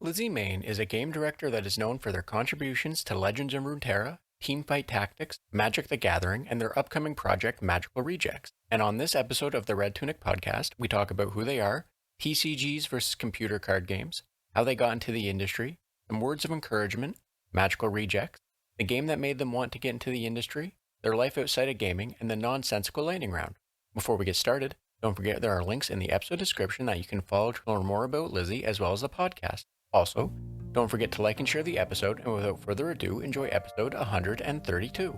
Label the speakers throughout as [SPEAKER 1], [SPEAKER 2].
[SPEAKER 1] Lizzie Main is a game director that is known for their contributions to Legends of Runeterra, Teamfight Tactics, Magic the Gathering, and their upcoming project Magical Rejects. And on this episode of the Red Tunic Podcast, we talk about who they are, TCGs versus computer card games, how they got into the industry, some words of encouragement, Magical Rejects, the game that made them want to get into the industry, their life outside of gaming, and the nonsensical lightning round. Before we get started, don't forget there are links in the episode description that you can follow to learn more about Lizzie as well as the podcast. Also, don't forget to like and share the episode, and without further ado, enjoy episode 132.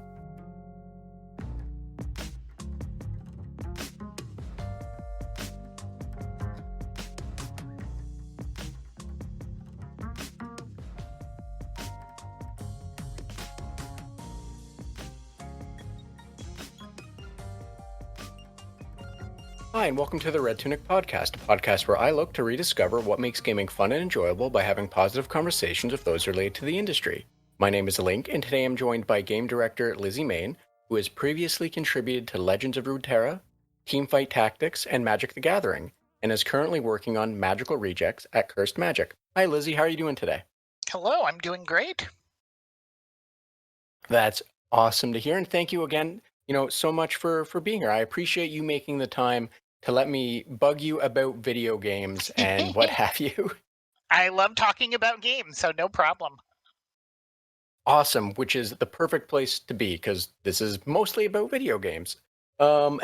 [SPEAKER 1] Hi, and welcome to the Red Tunic Podcast, a podcast where I look to rediscover what makes gaming fun and enjoyable by having positive conversations with those related to the industry. My name is Link, and today I'm joined by game director Lizzie Main, who has previously contributed to Legends of Runeterra, Teamfight Tactics, and Magic the Gathering, and is currently working on Magical Rejects at Cursed Magic. Hi, Lizzie, how are you doing today?
[SPEAKER 2] Hello, I'm doing great.
[SPEAKER 1] That's awesome to hear, and thank you again, so much for being here. I appreciate you making the time to let me bug you about video games and what have you.
[SPEAKER 2] I love talking about games, so no problem.
[SPEAKER 1] Awesome, which is the perfect place to be because this is mostly about video games. Um,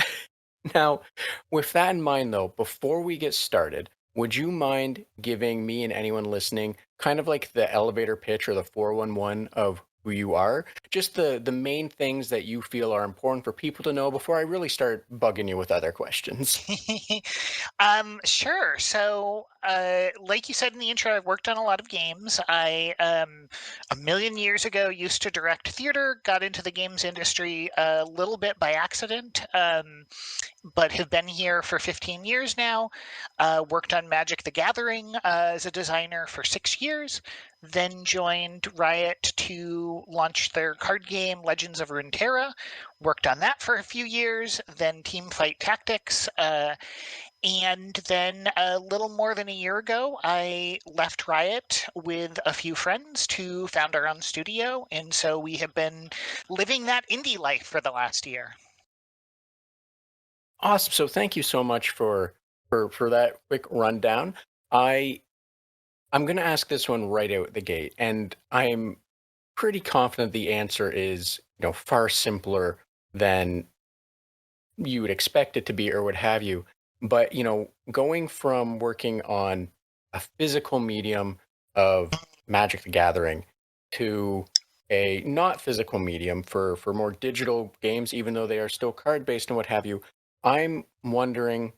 [SPEAKER 1] Now, with that in mind, though, before we get started, would you mind giving me and anyone listening kind of like the elevator pitch or the 411 of who you are? Just the main things that you feel are important for people to know before I really start bugging you with other questions.
[SPEAKER 2] Sure. So, like you said in the intro, I've worked on a lot of games. I, a million years ago, used to direct theater, got into the games industry a little bit by accident, but have been here for 15 years now. Worked on Magic the Gathering as a designer for 6 years, then joined Riot to launch their card game, Legends of Runeterra. Worked on that for a few years, then Teamfight Tactics. And then a little more than a year ago, I left Riot with a few friends to found our own studio. And so we have been living that indie life for the last year.
[SPEAKER 1] Awesome. So thank you so much for that quick rundown. I'm going to ask this one right out the gate, and I'm pretty confident the answer is, far simpler than you would expect it to be or what have you. But, going from working on a physical medium of Magic the Gathering to a not physical medium for more digital games, even though they are still card based and what have you, I'm wondering,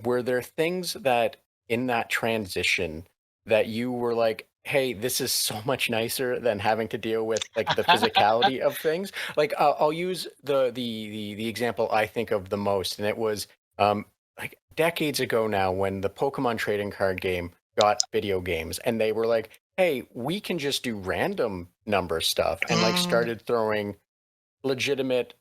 [SPEAKER 1] were there things that in that transition that you were like, hey, this is so much nicer than having to deal with like the physicality of things? Like I'll use the example I think of the most, and it was like decades ago now when the Pokemon trading card game got video games, and they were like, hey, we can just do random number stuff, and like
[SPEAKER 2] Mm.
[SPEAKER 1] started throwing legitimate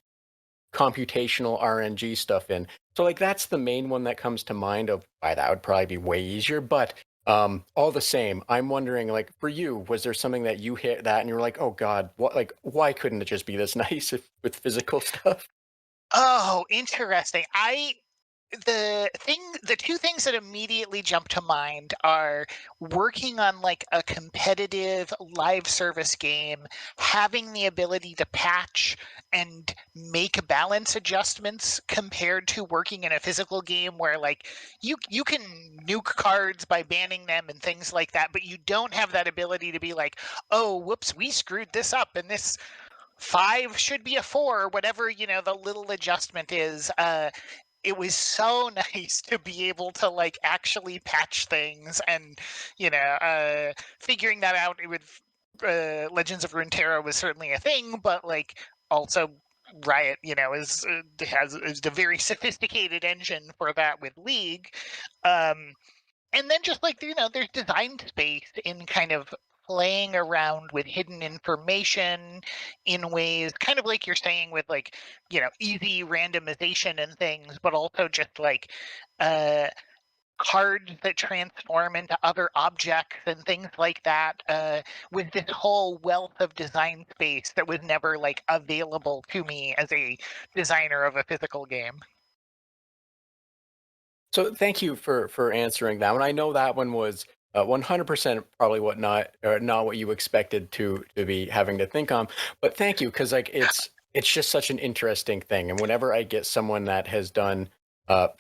[SPEAKER 1] computational RNG stuff in. So like that's the main one that comes to mind of why that would probably be way easier. But all the same, I'm wondering, like, for you, was there something that you hit that and you were like, oh God, what, like, why couldn't it just be this nice with physical stuff?
[SPEAKER 2] Oh, interesting. The two things that immediately jump to mind are working on like a competitive live service game, having the ability to patch and make balance adjustments compared to working in a physical game where like you can nuke cards by banning them and things like that, but you don't have that ability to be like, oh, whoops, we screwed this up and this five should be a four, or whatever, the little adjustment is. It was so nice to be able to like actually patch things and figuring that out with Legends of Runeterra was certainly a thing, but like also Riot, is a very sophisticated engine for that with League. um and then just like there's design space in kind of playing around with hidden information in ways kind of like you're saying with like easy randomization and things, but also just like uh cards that transform into other objects and things like that, with this whole wealth of design space that was never like available to me as a designer of a physical game.
[SPEAKER 1] So thank you for answering that one. I know that one was 100% probably not what you expected to be having to think on, but thank you because like it's just such an interesting thing. And whenever I get someone that has done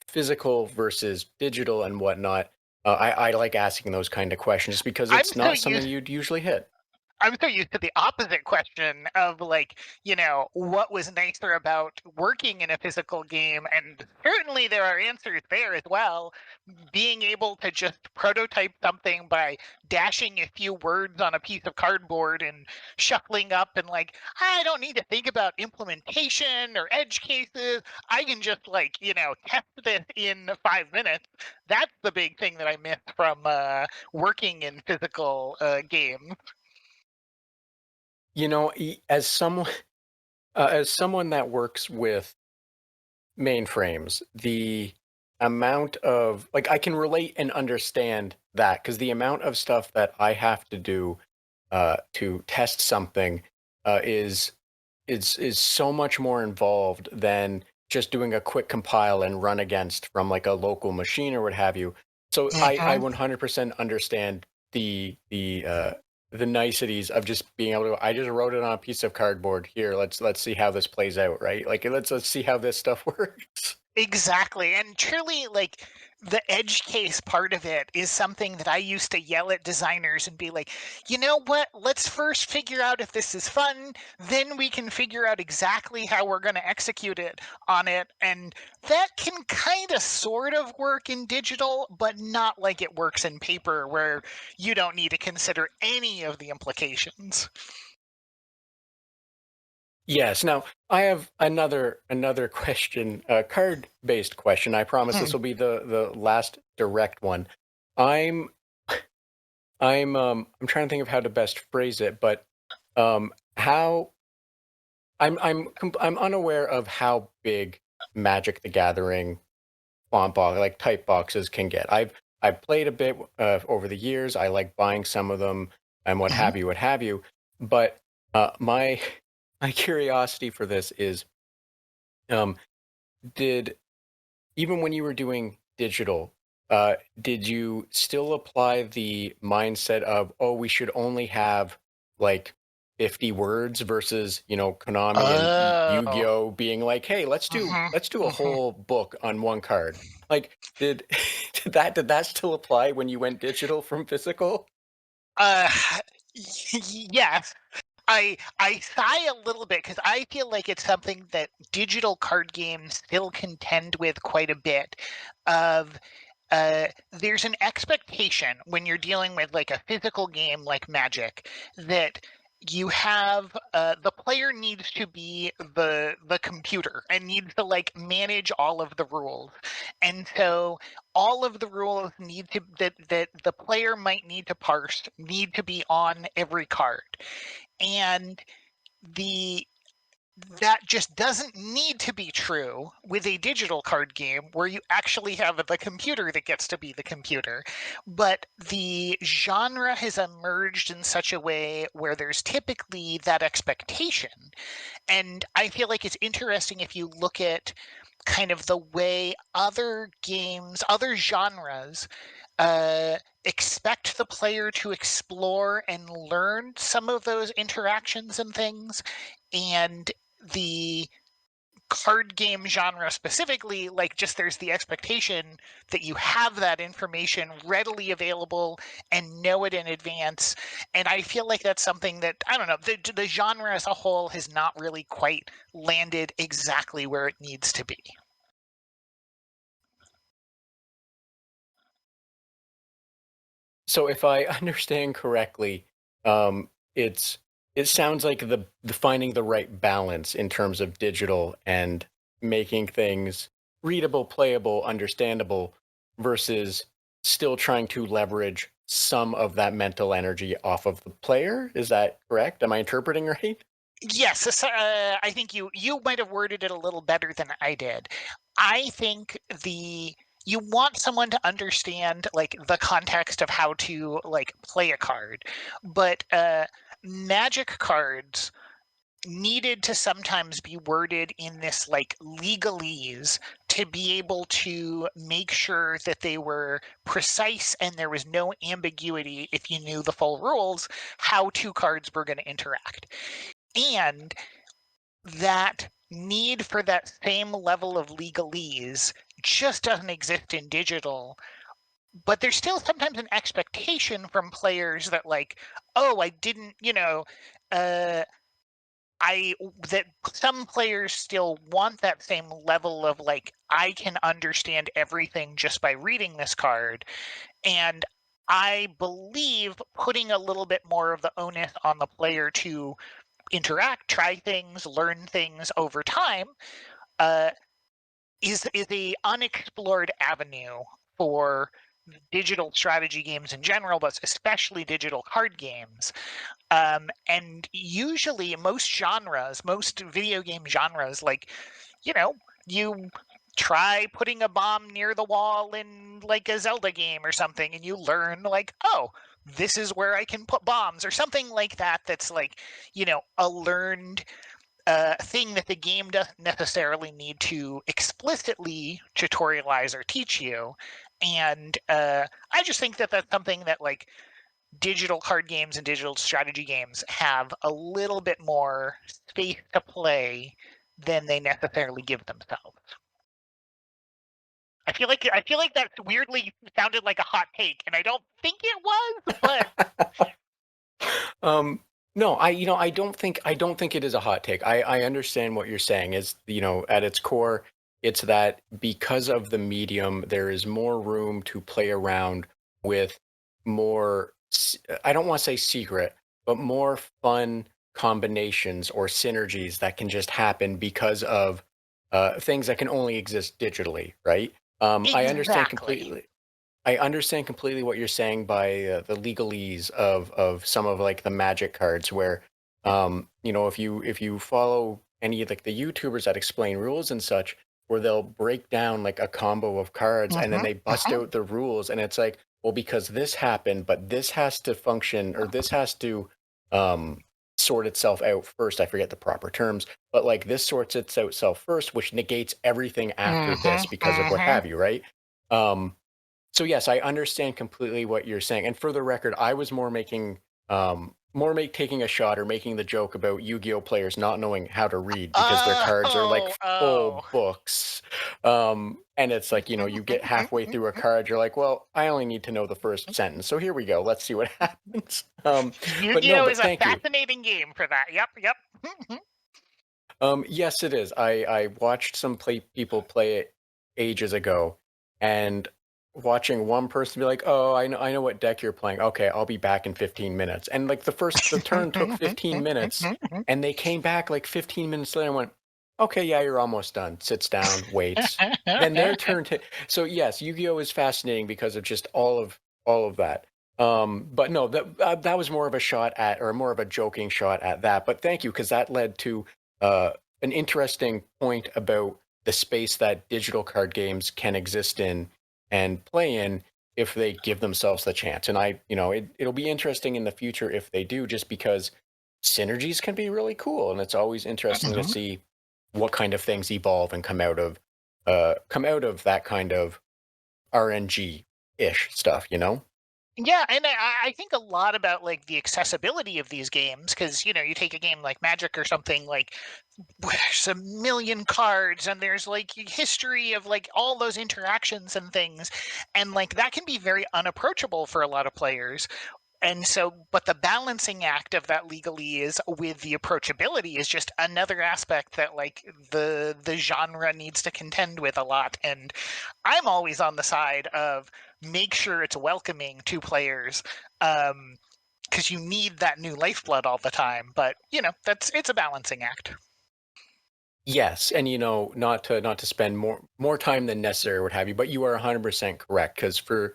[SPEAKER 1] physical versus digital and whatnot, I like asking those kind of questions because
[SPEAKER 2] I'm
[SPEAKER 1] it's
[SPEAKER 2] so
[SPEAKER 1] not something
[SPEAKER 2] used
[SPEAKER 1] you'd usually hit.
[SPEAKER 2] I'm so used to the opposite question of like, what was nicer about working in a physical game? And certainly there are answers there as well. Being able to just prototype something by dashing a few words on a piece of cardboard and shuffling up and like, I don't need to think about implementation or edge cases. I can just like, test this in 5 minutes. That's the big thing that I miss from working in physical games.
[SPEAKER 1] You know, as someone that works with mainframes, the amount of like I can relate and understand that because the amount of stuff that I have to do to test something is so much more involved than just doing a quick compile and run against from like a local machine or what have you. So I
[SPEAKER 2] Mhm.
[SPEAKER 1] 100% understand the niceties of just being able to I just wrote it on a piece of cardboard. Here, let's see how this plays out, right? Like let's see how this stuff works.
[SPEAKER 2] Exactly. And truly, like, the edge case part of it is something that I used to yell at designers and be like, you know what? Let's first figure out if this is fun. Then we can figure out exactly how we're going to execute it on it. And that can kind of sort of work in digital, but not like it works in paper where you don't need to consider any of the implications.
[SPEAKER 1] Yes. Now I have another question, a card based question. I promise
[SPEAKER 2] Hmm.
[SPEAKER 1] this will be the last direct one. I'm I'm trying to think of how to best phrase it, but how I'm unaware of how big Magic the Gathering font box like type boxes can get. I've played a bit over the years. I like buying some of them and
[SPEAKER 2] Hmm.
[SPEAKER 1] what have you. But my my curiosity for this is, um, did even when you were doing digital, did you still apply the mindset of, oh, we should only have like 50 words versus, Konami and
[SPEAKER 2] Oh.
[SPEAKER 1] Yu-Gi-Oh being like, hey,
[SPEAKER 2] Hmm.
[SPEAKER 1] let's do a
[SPEAKER 2] Hmm.
[SPEAKER 1] whole book on one card. Like, did did that still apply when you went digital from physical?
[SPEAKER 2] Uh, yes. I sigh a little bit because I feel like it's something that digital card games still contend with quite a bit. Of There's an expectation when you're dealing with like a physical game like Magic that you have the player needs to be the computer and needs to like manage all of the rules, and so all of the rules need to that the player might need to parse need to be on every card, and the that just doesn't need to be true with a digital card game where you actually have the computer that gets to be the computer. But the genre has emerged in such a way where there's typically that expectation. And I feel like it's interesting if you look at kind of the way other games, other genres, uh, expect the player to explore and learn some of those interactions and things. And the card game genre specifically, like, just there's the expectation that you have that information readily available and know it in advance. And I feel like that's something that, I don't know, the genre as a whole has not really quite landed exactly where it needs to be.
[SPEAKER 1] So if I understand correctly, it's it sounds like the finding the right balance in terms of digital and making things readable, playable, understandable versus still trying to leverage some of that mental energy off of the player. Is that correct? Am I interpreting right?
[SPEAKER 2] Yes, I think you might have worded it a little better than I did. I think the you want someone to understand like the context of how to like play a card, but magic cards needed to sometimes be worded in this like legalese to be able to make sure that they were precise and there was no ambiguity if you knew the full rules how two cards were going to interact. And that need for that same level of legalese just doesn't exist in digital. But there's still sometimes an expectation from players that like, oh, I didn't, that some players still want that same level of like, I can understand everything just by reading this card. And I believe putting a little bit more of the onus on the player to interact, try things, learn things over time, is a unexplored avenue for digital strategy games in general, but especially digital card games. And usually most genres, most video game genres, like, you try putting a bomb near the wall in like a Zelda game or something, and you learn like, oh, this is where I can put bombs or something like that. That's like, a learned thing that the game doesn't necessarily need to explicitly tutorialize or teach you. And I just think that that's something that like digital card games and digital strategy games have a little bit more space to play than they necessarily give themselves. I feel like that weirdly sounded like a hot take, and I don't think it was, but
[SPEAKER 1] No, I don't think it is a hot take. I understand what you're saying is, at its core, it's that because of the medium, there is more room to play around with more, I don't want to say secret, but more fun combinations or synergies that can just happen because of things that can only exist digitally, right? I understand
[SPEAKER 2] exactly.
[SPEAKER 1] completely. I understand completely what you're saying by the legalese of some of like the magic cards, where if you follow any of like the YouTubers that explain rules and such, where they'll break down like a combo of cards and then they bust out the rules, and it's like, well, because this happened, but this has to function, or this has to um, sort itself out first. I forget the proper terms, but like this sorts itself first, which negates everything after this because of what have you, right? Um, so yes, I understand completely what you're saying. And for the record, I was more making taking a shot or making the joke about Yu-Gi-Oh players not knowing how to read because their cards are like full books. And it's like, you get halfway through a card, you're like, well, I only need to know the first sentence. So here we go. Let's see what happens.
[SPEAKER 2] Yu-Gi-Oh is a
[SPEAKER 1] Thank you.
[SPEAKER 2] fascinating game for that. Yep.
[SPEAKER 1] Yes, it is. I watched some people play it ages ago, and watching one person be like, "Oh, I know what deck you're playing. Okay, I'll be back in 15 minutes." And like the turn took 15 minutes, and they came back like 15 minutes later and went, "Okay, yeah, you're almost done." Sits down, waits. Then their turn to. So yes, Yu-Gi-Oh is fascinating because of just all of that. But no, that was more of a shot at, or more of a joking shot at that. But thank you, because that led to an interesting point about the space that digital card games can exist in and play in if they give themselves the chance. And it'll be interesting in the future if they do, just because synergies can be really cool, and it's always interesting to see what kind of things evolve and come out of that kind of RNG-ish stuff,
[SPEAKER 2] Yeah, and I think a lot about like the accessibility of these games, because you take a game like Magic or something, like there's a million cards and there's like history of like all those interactions and things, and like that can be very unapproachable for a lot of players. And so, but the balancing act of that legalese with the approachability is just another aspect that like the genre needs to contend with a lot. And I'm always on the side of make sure it's welcoming to players, because you need that new lifeblood all the time. But it's a balancing act.
[SPEAKER 1] Yes, and not to spend more time than necessary, or what have you, but you are 100% correct, because for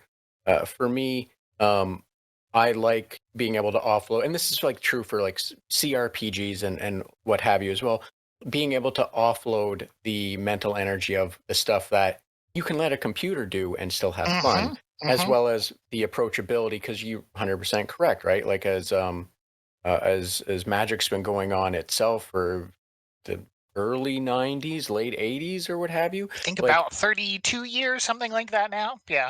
[SPEAKER 1] me, I like being able to offload, and this is like true for like CRPGs and what have you as well, being able to offload the mental energy of the stuff that you can let a computer do and still have fun,
[SPEAKER 2] Mm-hmm.
[SPEAKER 1] as
[SPEAKER 2] Mm-hmm.
[SPEAKER 1] well as the approachability, because you 100% correct, right? Like as Magic's been going on itself for the early 90s, late 80s or what have you,
[SPEAKER 2] I think
[SPEAKER 1] like
[SPEAKER 2] about 32 years, something like that now. Yeah.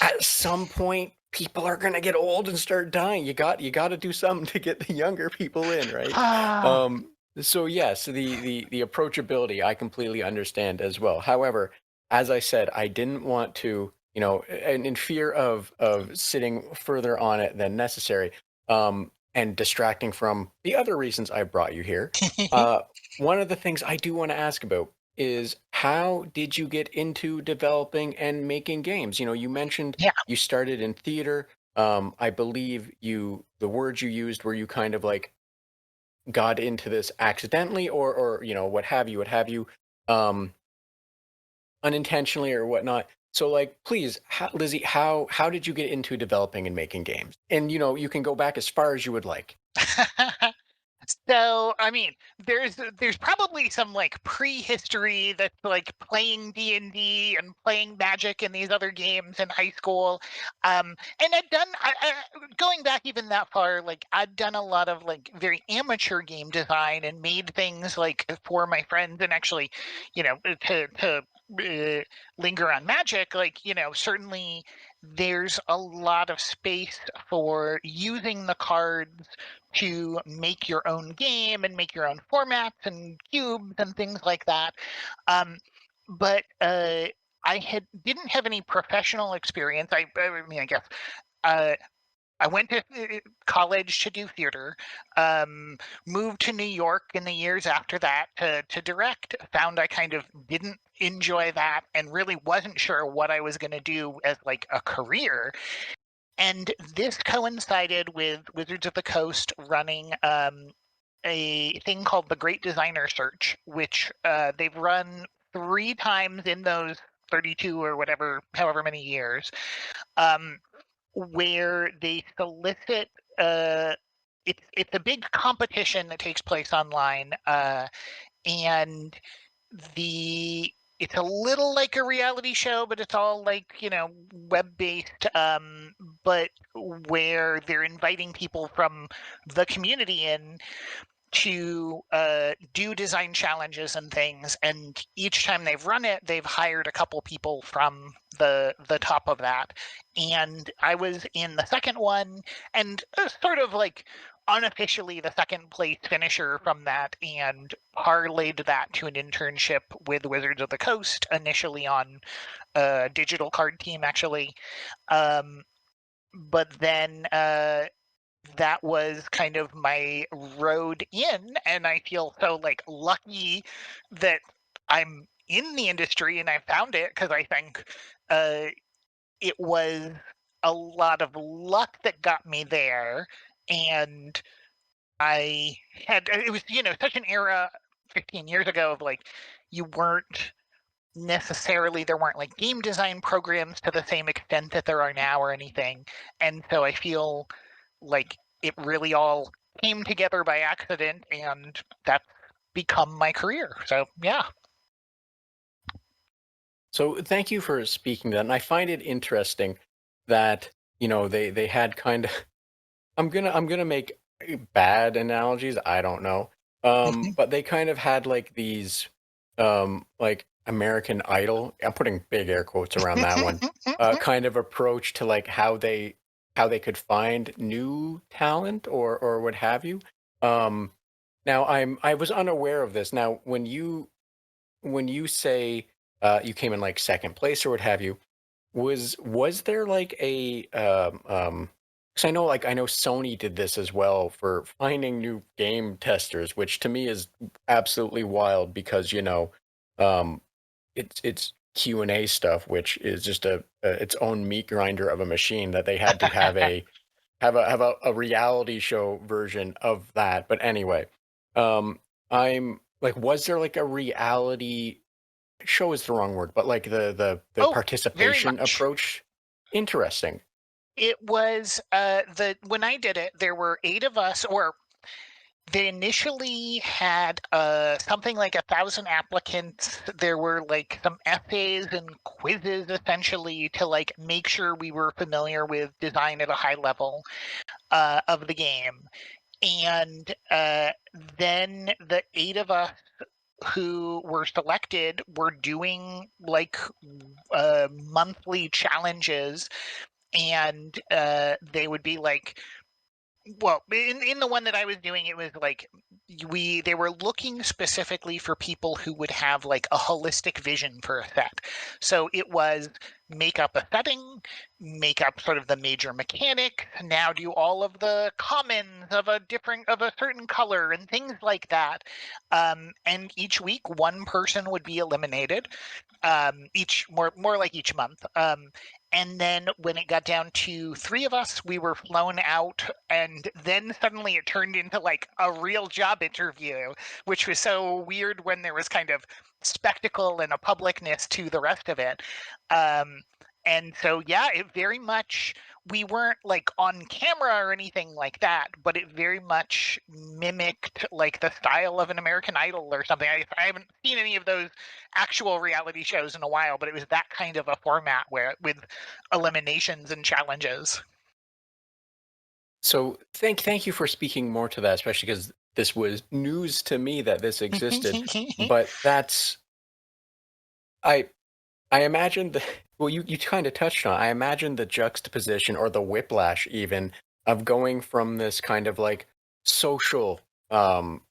[SPEAKER 1] at some point people are going to get old and start dying. You got to do something to get the younger people in, right? So yes, the approachability I completely understand as well. However, as I said, I didn't want to, and in fear of sitting further on it than necessary, and distracting from the other reasons I brought you here. Uh, One of the things I do want to ask about is, how did you get into developing and making games? You mentioned
[SPEAKER 2] Yeah.
[SPEAKER 1] you started in theater. I believe the words you used were you kind of like got into this accidentally, or what have you, um, unintentionally or whatnot. So like, please, Lizzie, how did you get into developing and making games? And you can go back as far as you would like.
[SPEAKER 2] So, I mean, there's probably some like prehistory that's like playing D&D and playing Magic and these other games in high school. And going back even that far, like I'd done a lot of like very amateur game design and made things like for my friends, and actually, to linger on Magic, like, certainly there's a lot of space for using the cards to make your own game and make your own formats and cubes and things like that. Um, but didn't have any professional experience. I mean, I guess uh, I went to college to do theater. Um, Moved to New York in the years after that to direct. Found I kind of didn't enjoy that and really wasn't sure what I was going to do as like a career. And this coincided with Wizards of the Coast running a thing called the Great Designer Search, which they've run 3 times in those 32 or whatever, however many years, um, where they solicit. It's a big competition that takes place online, and it's a little like a reality show, but it's all like, web based, but where they're inviting people from the community in to do design challenges and things. And each time they've run it, they've hired a couple people from the top of that. And I was in the second one, and sort of like unofficially the second place finisher from that, and parlayed that to an internship with Wizards of the Coast, initially on a digital card team, actually. Um, but then that was kind of my road in, and I feel so like lucky that I'm in the industry and I found it, because I think it was a lot of luck that got me there. And it was, such an era 15 years ago of like, you weren't necessarily, there weren't like game design programs to the same extent that there are now or anything. And so I feel like it really all came together by accident, and that's become my career. So yeah.
[SPEAKER 1] So thank you for speaking to that. And I find it interesting that, they had kind of I'm gonna make bad analogies. I don't know. But they kind of had like these like American Idol. I'm putting big air quotes around that one. Kind of approach to like how they could find new talent or what have you. Um Now I was unaware of this. Now when you say you came in like second place or what have you, was there like a because I know Sony did this as well for finding new game testers, which to me is absolutely wild because um it's Q&A stuff, which is just a its own meat grinder of a machine that they had to have a reality show version of that. But anyway, I'm like, was there like a reality show is the wrong word, but like the
[SPEAKER 2] Oh, very
[SPEAKER 1] participation
[SPEAKER 2] much.
[SPEAKER 1] approach. Interesting.
[SPEAKER 2] It was when I did it, there were 8 of us, or They initially had something like 1,000 applicants. There were like some essays and quizzes essentially to like make sure we were familiar with design at a high level of the game. And then the 8 of us who were selected were doing like monthly challenges, and they would be like, well, in the one that I was doing, it was like they were looking specifically for people who would have like a holistic vision for a set. So it was make up a setting, make up sort of the major mechanic, now do all of the commons of a certain color and things like that. And each week one person would be eliminated. More like each month. And then when it got down to 3 of us, we were flown out, and then suddenly it turned into like a real job interview, which was so weird when there was kind of spectacle and a publicness to the rest of it. And so, yeah, it very much, we weren't like on camera or anything like that, but it very much mimicked like the style of an American Idol or something. I haven't seen any of those actual reality shows in a while, but it was that kind of a format where with eliminations and challenges.
[SPEAKER 1] So thank you for speaking more to that, especially because this was news to me that this existed. But that's I I imagine the well, you kind of touched on. I imagine the juxtaposition or the whiplash even of going from this kind of like social um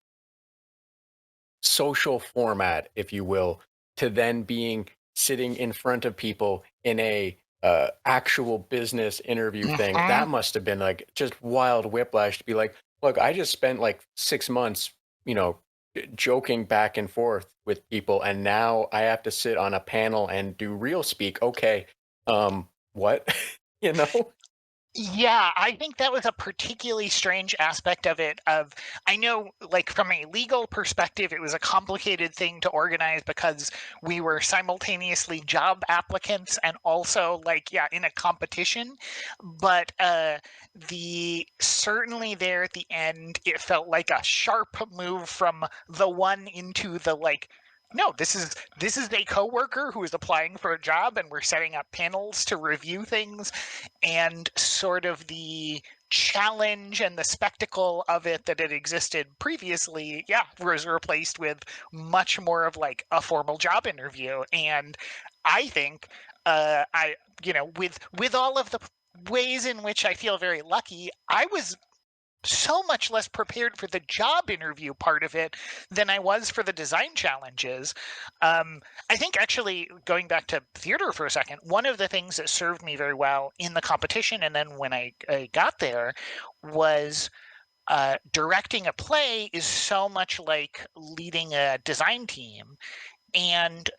[SPEAKER 1] social format, if you will, to then being sitting in front of people in a actual business interview thing.
[SPEAKER 2] Mhm.
[SPEAKER 1] That must have been like just wild whiplash to be like, look, I just spent like 6 months, joking back and forth with people, and now I have to sit on a panel and do real speak. Okay, what? you know?
[SPEAKER 2] Yeah, I think that was a particularly strange aspect of it. I know, like from a legal perspective, it was a complicated thing to organize because we were simultaneously job applicants and also like, yeah, in a competition. But the certainly there at the end, it felt like a sharp move from the one into the like, no, this is a coworker who is applying for a job, and we're setting up panels to review things, and sort of the challenge and the spectacle of it that had existed previously, yeah, was replaced with much more of like a formal job interview. And I think I with all of the ways in which I feel very lucky, I was so much less prepared for the job interview part of it than I was for the design challenges. I think actually going back to theater for a second, one of the things that served me very well in the competition and then when I got there was directing a play is so much like leading a design team. And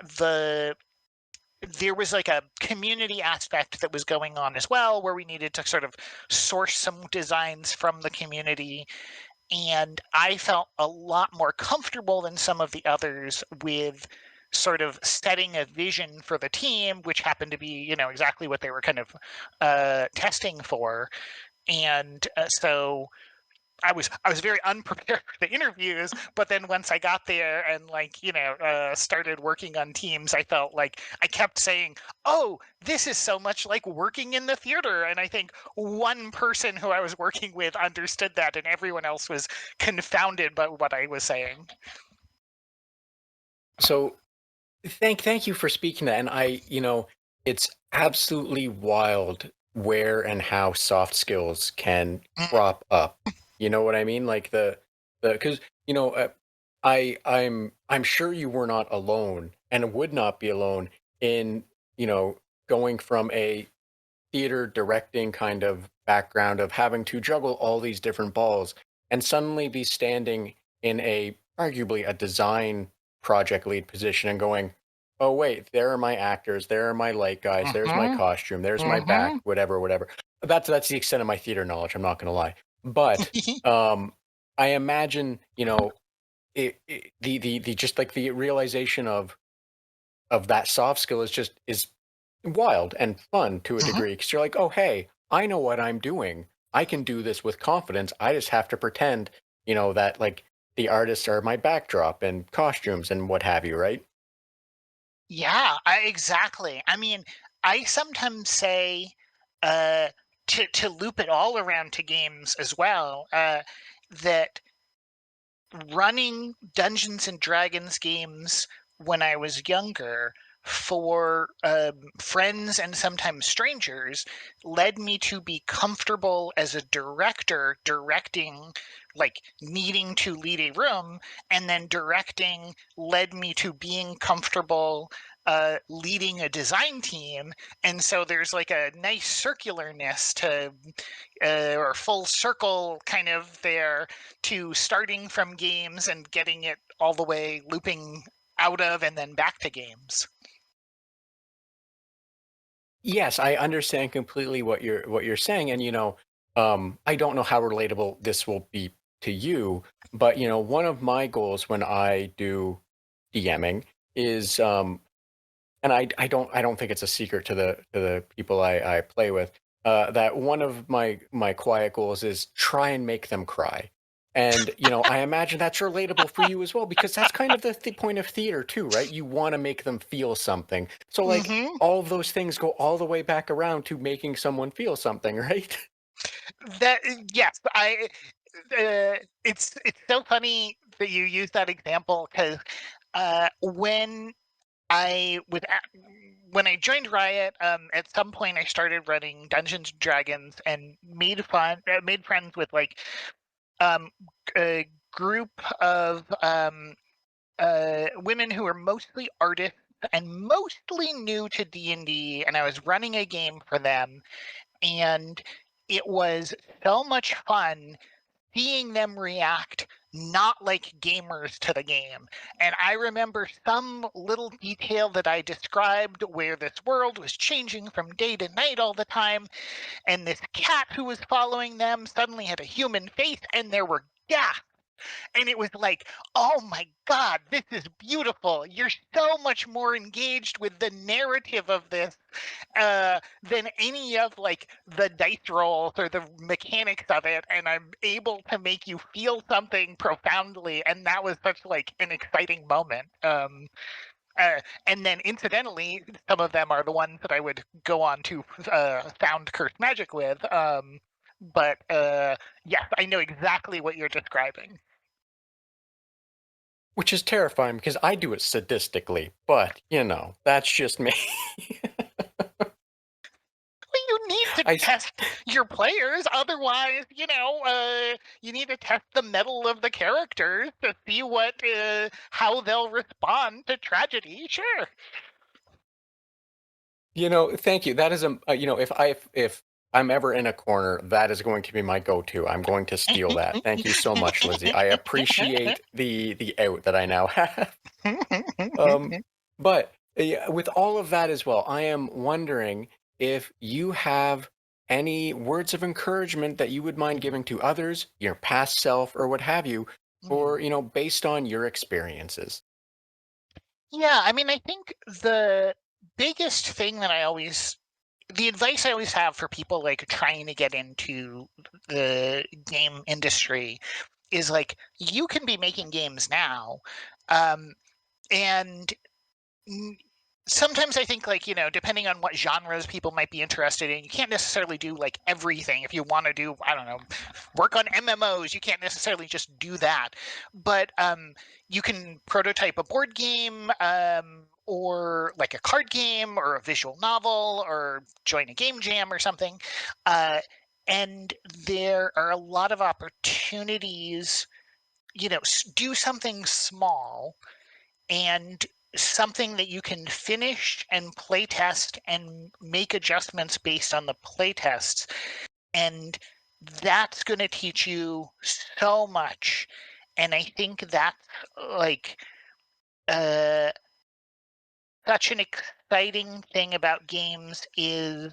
[SPEAKER 2] there was like a community aspect that was going on as well, where we needed to sort of source some designs from the community. And I felt a lot more comfortable than some of the others with sort of setting a vision for the team, which happened to be, exactly what they were kind of testing for. And so I was very unprepared for the interviews, but then once I got there and like started working on teams, I felt like I kept saying, "Oh, this is so much like working in the theater." And I think one person who I was working with understood that, and everyone else was confounded by what I was saying.
[SPEAKER 1] So thank you for speaking that. And it's absolutely wild where and how soft skills can
[SPEAKER 2] Mm,
[SPEAKER 1] crop up. You know what I mean? Like the because I'm sure you were not alone and would not be alone in going from a theater directing kind of background of having to juggle all these different balls and suddenly be standing in a arguably a design project lead position and going, oh wait, there are my actors, there are my light guys, there's my
[SPEAKER 2] mhm,
[SPEAKER 1] costume, there's my back,
[SPEAKER 2] mhm.
[SPEAKER 1] whatever. That's the extent of my theater knowledge, I'm not gonna lie. But I imagine, the just like the realization of that soft skill is wild and fun to a
[SPEAKER 2] Mhm.
[SPEAKER 1] degree because you're like, oh, hey, I know what I'm doing. I can do this with confidence. I just have to pretend, that like the artists are my backdrop and costumes and what have you, right?
[SPEAKER 2] Yeah, exactly. I mean, I sometimes say, to loop it all around to games as well, that running Dungeons and Dragons games when I was younger for friends and sometimes strangers led me to be comfortable as a director directing, like needing to lead a room, and then directing led me to being comfortable leading a design team. And so there's like a nice circularness to or full circle kind of there to starting from games and getting it all the way looping out of and then back to games.
[SPEAKER 1] Yes, I understand completely what you're saying, and I don't know how relatable this will be to you, but one of my goals when I do DMing is, and I don't think it's a secret to the people I play with, that one of my quiet goals is try and make them cry. And I imagine that's relatable for you as well, because that's kind of the point of theater too, right? You want to make them feel something. So like
[SPEAKER 2] Mm-hmm.
[SPEAKER 1] all of those things go all the way back around to making someone feel something, right?
[SPEAKER 2] That yes, I. It's so funny that you use that example because when when I joined Riot, at some point I started running Dungeons and Dragons and made friends with like um, a group of women who are mostly artists and mostly new to D&D, and I was running a game for them, and it was so much fun seeing them react not like gamers to the game. And I remember some little detail that I described where this world was changing from day to night all the time, and this cat who was following them suddenly had a human face, and there were gasps. And it was like, oh my God, this is beautiful. You're so much more engaged with the narrative of this than any of like the dice rolls or the mechanics of it. And I'm able to make you feel something profoundly. And that was such like an exciting moment. And then incidentally, some of them are the ones that I would go on to sound cursed magic with. But yes, I know exactly what you're describing.
[SPEAKER 1] Which is terrifying because I do it sadistically, but that's just me.
[SPEAKER 2] Well, you need to
[SPEAKER 1] I
[SPEAKER 2] test your players. Otherwise, you need to test the mettle of the characters to see how they'll respond to tragedy. Sure.
[SPEAKER 1] Thank you. That is if I'm ever in a corner, that is going to be my go-to. I'm going to steal that. Thank you so much, Lizzie. I appreciate the out that I now have. Um, but yeah, with all of that as well, I am wondering if you have any words of encouragement that you would mind giving to others, your past self, or what have you, or based on your experiences.
[SPEAKER 2] Yeah, I mean, I think the biggest thing that the advice I always have for people like trying to get into the game industry is like, you can be making games now. Um, and sometimes I think like, depending on what genres people might be interested in, you can't necessarily do like everything. If you want to do, I don't know, work on MMOs, you can't necessarily just do that. But you can prototype a board game, or like a card game or a visual novel, or join a game jam or something. And there are a lot of opportunities, do something small and something that you can finish and play test and make adjustments based on the play tests. And that's going to teach you so much. And I think that's like uh, such an exciting thing about games is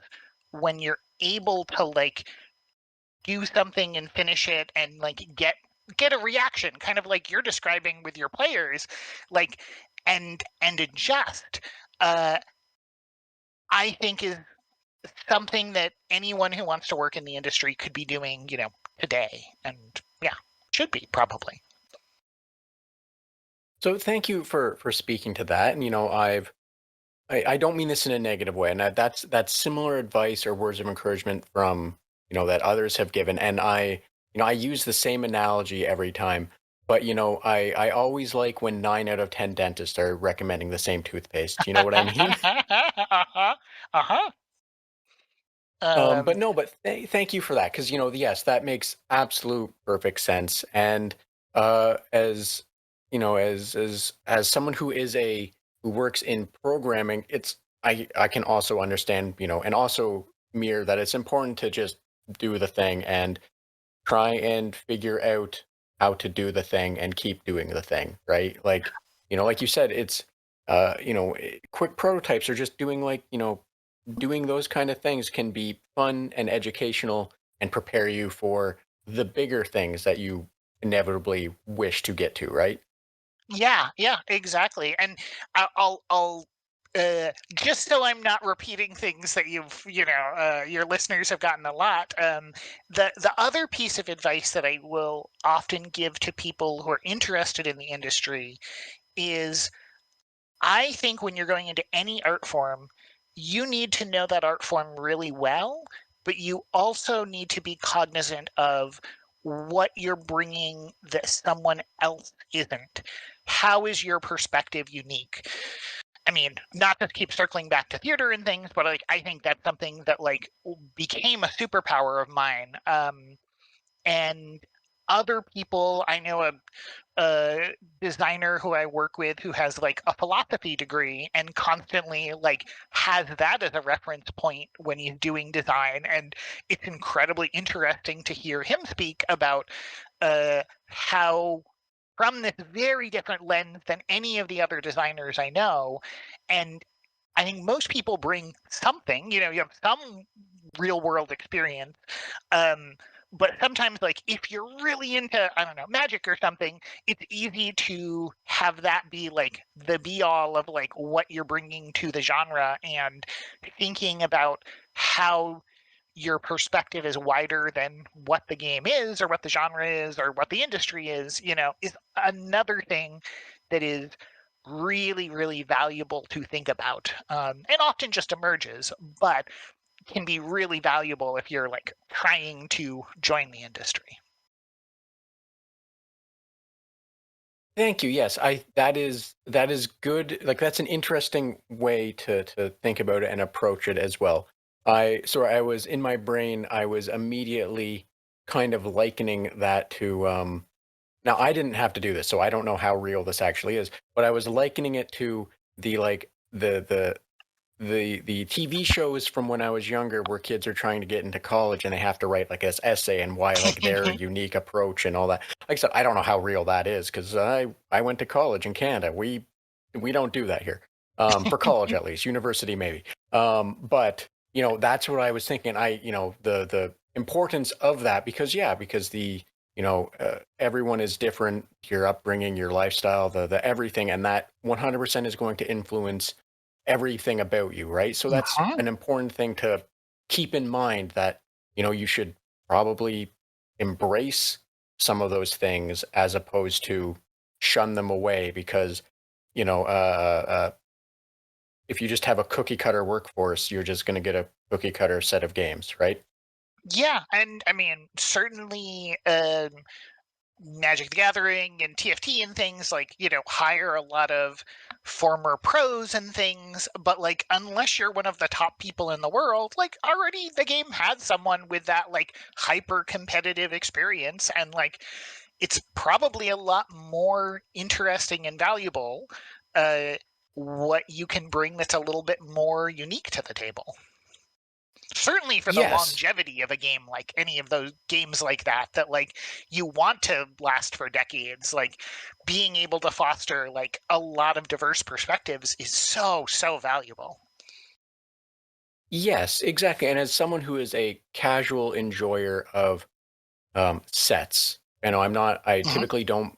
[SPEAKER 2] when you're able to like do something and finish it and like get a reaction, kind of like you're describing with your players, like and adjust. uh I think is something that anyone who wants to work in the industry could be doing, today. And yeah. should be, probably.
[SPEAKER 1] So thank you for speaking to that. And I don't mean this in a negative way, and that's similar advice or words of encouragement from that others have given, and I use the same analogy every time, but I always like when 9 out of 10 dentists are recommending the same toothpaste. You know what I mean?
[SPEAKER 2] Uh-huh. Uh-huh.
[SPEAKER 1] But no, but thank you for that because yes, that makes absolute perfect sense. And as as someone who works in programming, I can also understand and also mirror that it's important to just do the thing and try and figure out how to do the thing and keep doing the thing, right? Like you said, it's quick prototypes are just doing doing those kind of things can be fun and educational and prepare you for the bigger things that you inevitably wish to get to, right?
[SPEAKER 2] Yeah, yeah, exactly. And I'll just so I'm not repeating things that your listeners have gotten a lot. The other piece of advice that I will often give to people who are interested in the industry is, I think when you're going into any art form, you need to know that art form really well, but you also need to be cognizant of what you're bringing that someone else isn't. How is your perspective unique? I mean, not to keep circling back to theater and things, but like I think that's something that like became a superpower of mine. And other people, I know a designer who I work with who has like a philosophy degree and constantly like has that as a reference point when he's doing design. And it's incredibly interesting to hear him speak about how from this very different lens than any of the other designers I know. And I think most people bring something, you have some real world experience. Um, but sometimes, like, if you're really into, I don't know, magic or something, it's easy to have that be like the be all of like what you're bringing to the genre, and thinking about how your perspective is wider than what the game is or what the genre is or what the industry is another thing that is really, really valuable to think about, and often just emerges, but can be really valuable if you're like trying to join the industry.
[SPEAKER 1] Thank you. Yes, I that is good. Like that's an interesting way to think about it and approach it as well. I was in my brain, I was immediately kind of likening that to now I didn't have to do this, so I don't know how real this actually is, but I was likening it to the like the TV shows from when I was younger where kids are trying to get into college and they have to write like this essay and why like their unique approach and all that. Like I said, I don't know how real that is because I went to college in Canada. We don't do that here. For college at least, university maybe. But that's what I was thinking. The importance of that because because the everyone is different, your upbringing, your lifestyle, the everything, and that 100% is going to influence everything about you, right? So that's
[SPEAKER 2] Mhm.
[SPEAKER 1] an important thing to keep in mind that, you should probably embrace some of those things as opposed to shun them away because, you know, uh, uh, if you just have a cookie cutter workforce, you're just going to get a cookie cutter set of games, right?
[SPEAKER 2] Yeah, and I mean, certainly, Magic the Gathering and TFT and things like, hire a lot of former pros and things, but like, unless you're one of the top people in the world, like, already the game has someone with that like hyper competitive experience, and like, it's probably a lot more interesting and valuable, uh, what you can bring that's a little bit more unique to the table. Certainly for the
[SPEAKER 1] Yes.
[SPEAKER 2] longevity of a game, like any of those games like that like you want to last for decades, like being able to foster like a lot of diverse perspectives is so valuable.
[SPEAKER 1] Yes, exactly. And as someone who is a casual enjoyer of sets. I
[SPEAKER 2] Mhm.
[SPEAKER 1] typically don't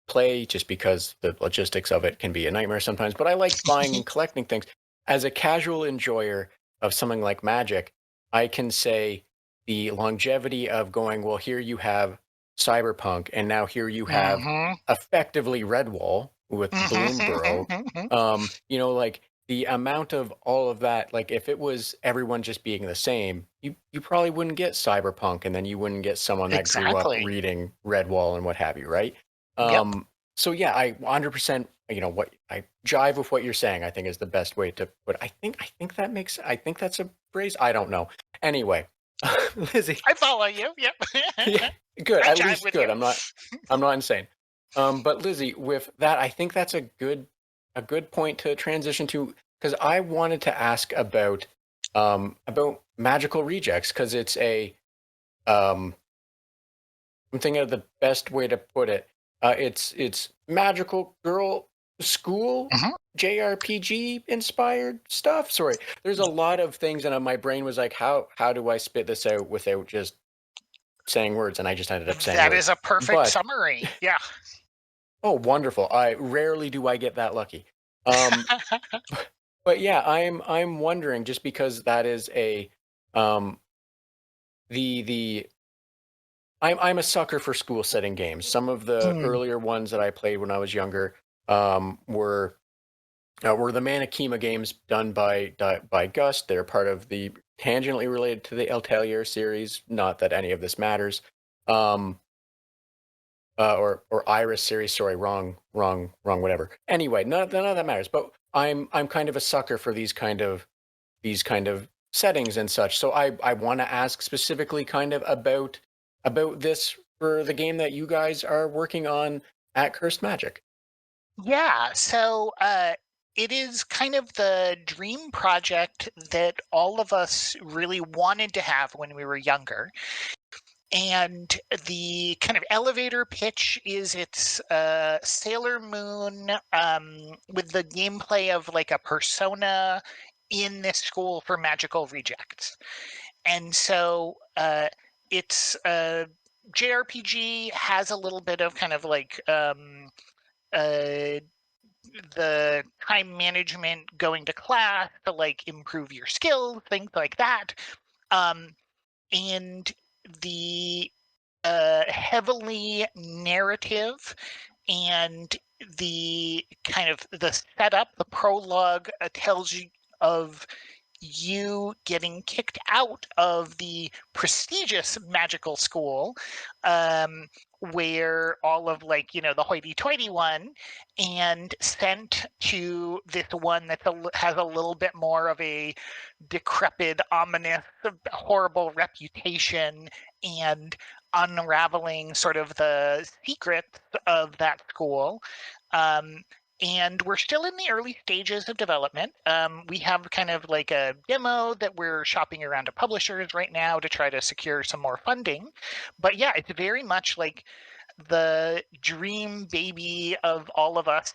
[SPEAKER 1] play just because the logistics of it can be a nightmare sometimes, but I like buying and collecting things. As a casual enjoyer of something like Magic, I can say the longevity of going, well, here you have Cyberpunk, and now here you have
[SPEAKER 2] Mhm.
[SPEAKER 1] effectively Redwall with Bloomburrow. You know, like the amount of all of that, like if it was everyone just being the same, you probably wouldn't get Cyberpunk, and then you wouldn't get someone that grew up
[SPEAKER 2] Exactly.
[SPEAKER 1] reading Redwall and what have you, right?
[SPEAKER 2] Yep.
[SPEAKER 1] So yeah, I 100%, you know, what I jive with what you're saying, I think is the best way to put. I think that's a phrase. I don't know. Anyway, Lizzie,
[SPEAKER 2] I follow you. Yep.
[SPEAKER 1] yeah, good.
[SPEAKER 2] I
[SPEAKER 1] At
[SPEAKER 2] jive
[SPEAKER 1] least
[SPEAKER 2] with
[SPEAKER 1] good.
[SPEAKER 2] you.
[SPEAKER 1] I'm not insane. But Lizzie, with that, I think that's a good point to transition to, because I wanted to ask about magical rejects, because it's a um I'm thinking of the best way to put it. It's magical girl school
[SPEAKER 2] Mhm.
[SPEAKER 1] JRPG inspired stuff. Sorry, there's a lot of things, and my brain was like, how do I spit this out without just saying words? And I just ended up saying
[SPEAKER 2] That
[SPEAKER 1] words.
[SPEAKER 2] is a perfect
[SPEAKER 1] But
[SPEAKER 2] summary. Yeah.
[SPEAKER 1] oh, wonderful! I rarely do I get that lucky. Um, but yeah, I'm wondering, just because that is a um the I'm a sucker for school setting games. Some of the
[SPEAKER 2] Mm.
[SPEAKER 1] earlier ones that I played when I was younger were the Manakima games done by Gus. They're part of the tangentially related to the Eltelier series. Not that any of this matters. Um, or Iris series. Sorry, wrong. Whatever. Anyway, none of that matters. But I'm kind of a sucker for these kind of settings and such. So I want to ask specifically kind of about this for the game that you guys are working on at Cursed Magic.
[SPEAKER 2] Yeah. So it is kind of the dream project that all of us really wanted to have when we were younger. And the kind of elevator pitch is it's Sailor Moon with the gameplay of like a persona in this school for magical rejects. And so it's JRPG, has a little bit of kind of like uh, the time management, going to class to like improve your skills, things like that. Um, and the heavily narrative and the kind of the setup, the prologue tells you of you getting kicked out of the prestigious magical school, um, where all of like, you know, the hoity-toity one, and sent to this one that has a little bit more of a decrepit, ominous, horrible reputation, and unraveling sort of the secrets of that school. And we're still in the early stages of development. We have kind of like a demo that we're shopping around to publishers right now to try to secure some more funding. But yeah, it's very much like the dream baby of all of us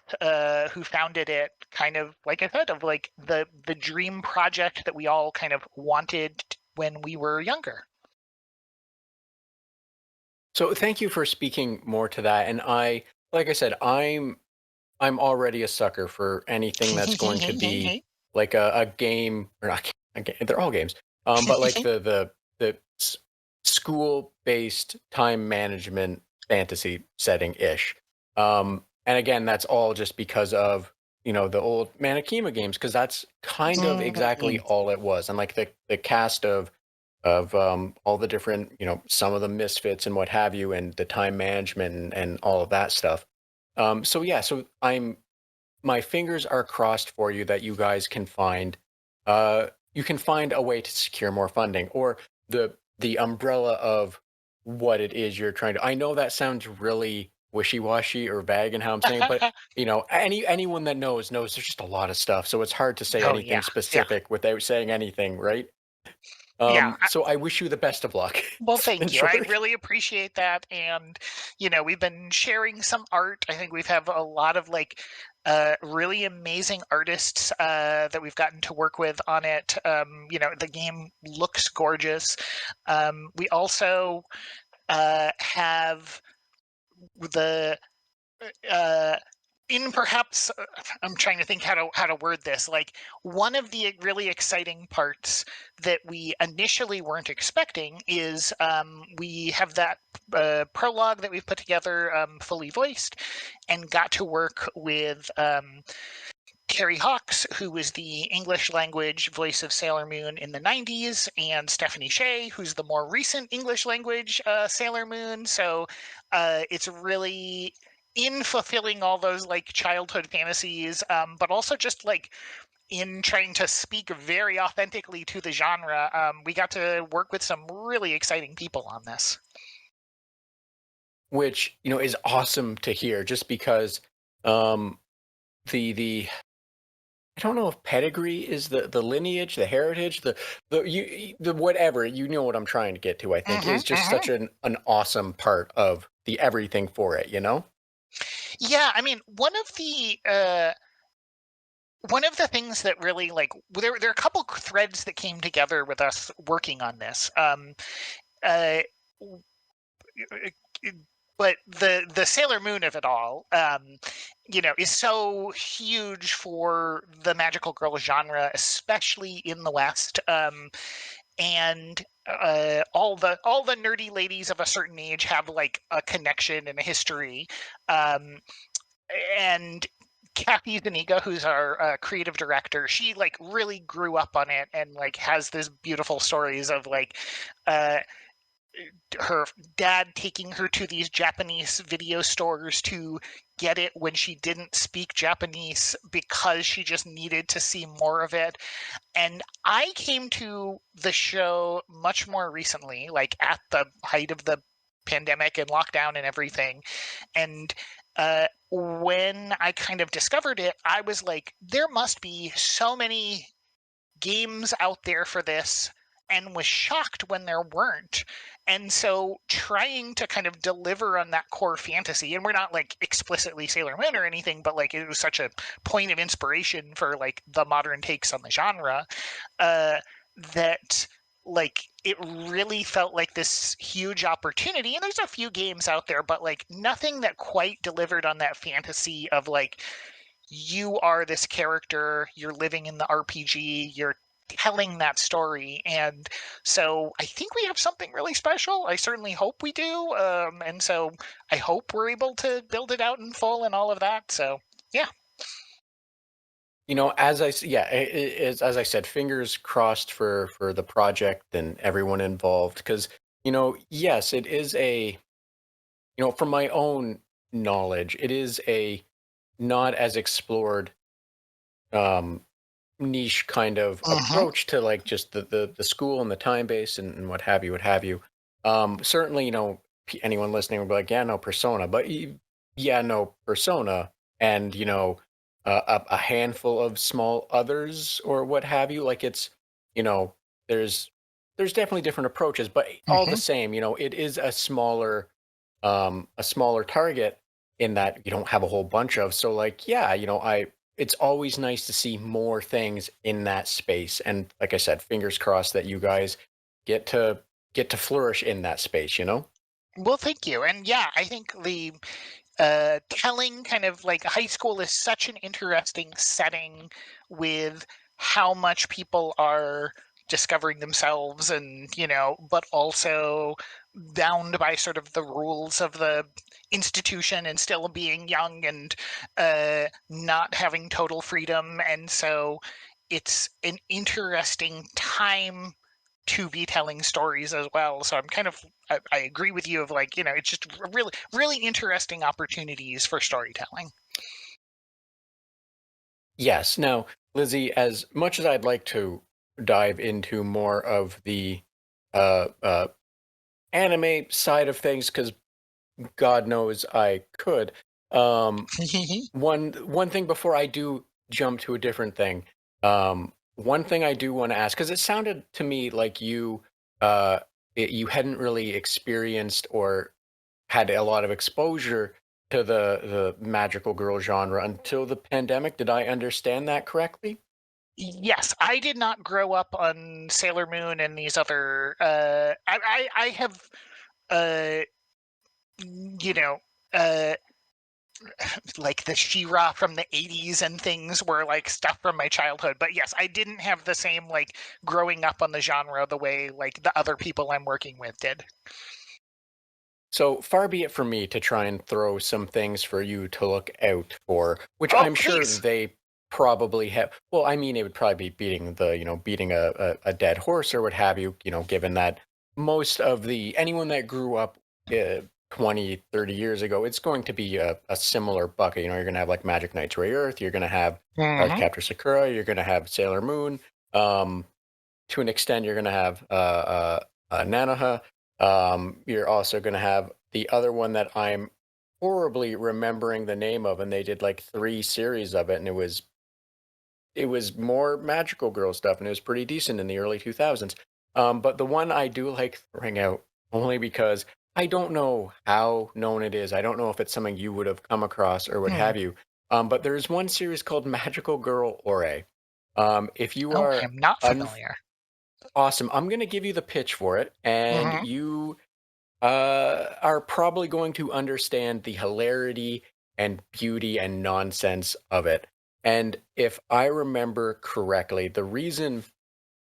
[SPEAKER 2] who founded it, kind of like I said, of like the dream project that we all kind of wanted when we were younger.
[SPEAKER 1] So thank you for speaking more to that. And like I said, I'm already a sucker for anything that's going to be like a game, or not a game, they're all games. But like the school based time management fantasy setting ish. And again, that's all just because of, you know, the old Manakima games, because that's kind of exactly all it was. And like the cast of all the different, you know, some of the misfits and what have you, and the time management and all of that stuff. So yeah, so my fingers are crossed for you that you can find a way to secure more funding, or the umbrella of what it is you're trying to. I know that sounds really wishy-washy or vague in how I'm saying it, but you know, anyone that knows there's just a lot of stuff, so it's hard to say
[SPEAKER 2] Oh
[SPEAKER 1] anything
[SPEAKER 2] yeah, yeah,
[SPEAKER 1] specific without saying anything, right?
[SPEAKER 2] yeah.
[SPEAKER 1] So I wish you the best of luck.
[SPEAKER 2] Well,
[SPEAKER 1] In
[SPEAKER 2] thank you. I
[SPEAKER 1] short.
[SPEAKER 2] really appreciate that. And, you know, we've been sharing some art. I think we've have a lot of like really amazing artists that we've gotten to work with on it. You know, the game looks gorgeous. We also have the uh, in perhaps I'm trying to think how to word this. Like, one of the really exciting parts that we initially weren't expecting is we have that prologue that we've put together, fully voiced, and got to work with Carrie Hawks, who was the English language voice of Sailor Moon in the 90s, and Stephanie Shea, who's the more recent English language Sailor Moon. So it's really in fulfilling all those like childhood fantasies, but also just like in trying to speak very authentically to the genre. We got to work with some really exciting people on this.
[SPEAKER 1] Which is awesome to hear. Just because um, the I don't know if pedigree is the lineage, the heritage, the whatever, what I'm trying to get to, I think, is just such an awesome part of the everything for it,
[SPEAKER 2] Yeah, I mean, one of the things that really like there are a couple threads that came together with us working on this. Uh, but the Sailor Moon of it all, is so huge for the magical girl genre, especially in the West. And all the nerdy ladies of a certain age have like a connection and a history. And Kathy Zuniga, who's our creative director, she like really grew up on it and like has this beautiful stories of like uh, her dad taking her to these Japanese video stores to get it when she didn't speak Japanese because she just needed to see more of it. And I came to the show much more recently, like at the height of the pandemic and lockdown and everything. And when I kind of discovered it, I was like, there must be so many games out there for this, and was shocked when there weren't. And so trying to kind of deliver on that core fantasy, and we're not like explicitly Sailor Moon or anything, but like it was such a point of inspiration for like the modern takes on the genre, that like it really felt like this huge opportunity. And there's a few games out there, but like nothing that quite delivered on that fantasy of like, you are this character, you're living in the RPG, you're telling that story. And so I think we have something really special. I certainly hope we do. And so I hope we're able to build it out in full and all of that. So yeah.
[SPEAKER 1] As I said, fingers crossed for the project and everyone involved, because yes, it is from my own knowledge, it is a not as explored um niche kind of
[SPEAKER 2] Mm-hmm.
[SPEAKER 1] approach to like just the school and the time base and what have you, certainly, anyone listening will be like, yeah, no, Persona, but yeah, no, Persona, and a handful of small others or what have you, like it's you know there's definitely different approaches, but all the
[SPEAKER 2] Mm-hmm.
[SPEAKER 1] same, it is a smaller target in that you don't have a whole bunch of. So like, yeah, I it's always nice to see more things in that space. And like I said, fingers crossed that you guys get to flourish in that space.
[SPEAKER 2] Well, thank you. And yeah, I think the telling kind of like high school is such an interesting setting with how much people are discovering themselves, and but also bound by sort of the rules of the institution and still being young and not having total freedom. And so it's an interesting time to be telling stories as well. So I'm kind of I agree with you of like, it's just really really interesting opportunities for storytelling.
[SPEAKER 1] Yes. Now, Lizzie, as much as I'd like to dive into more of the uh, uh, anime side of things, because God knows I could. Um, one thing before I do jump to a different thing. One thing I do want to ask, because it sounded to me like you hadn't really experienced or had a lot of exposure to the magical girl genre until the pandemic. Did I understand that correctly?
[SPEAKER 2] Yes, I did not grow up on Sailor Moon and these other I have uh you know uh like the She-Ra from the 80s and things were like stuff from my childhood. But yes, I didn't have the same like growing up on the genre the way like the other people I'm working with did.
[SPEAKER 1] So far be it from me to try and throw some things for you to look out for, which
[SPEAKER 2] Oh,
[SPEAKER 1] I'm sure
[SPEAKER 2] please.
[SPEAKER 1] they probably have. Well, I mean, it would probably be beating a dead horse or what have you, given that most of anyone that grew up 20, 30 years ago, it's going to be a similar bucket. You're going to have like Magic Knights Ray Earth, you're going to have
[SPEAKER 2] Mm-hmm.
[SPEAKER 1] Cardcaptor Sakura, you're going to have Sailor Moon. To an extent, you're going to have Nanoha. You're also going to have the other one that I'm horribly remembering the name of, and they did like 3 series of it, and it was more magical girl stuff, and it was pretty decent in the early 2000s. But the one I do like throwing out only because I don't know how known it is. I don't know if it's something you would have come across or what
[SPEAKER 2] Hmm.
[SPEAKER 1] have you. But there's one series called Magical Girl Ore. If you
[SPEAKER 2] Oh,
[SPEAKER 1] are
[SPEAKER 2] I'm not
[SPEAKER 1] un-
[SPEAKER 2] familiar.
[SPEAKER 1] awesome, I'm going to give you the pitch for it, and
[SPEAKER 2] Mm-hmm.
[SPEAKER 1] you are probably going to understand the hilarity and beauty and nonsense of it. And if I remember correctly, the reason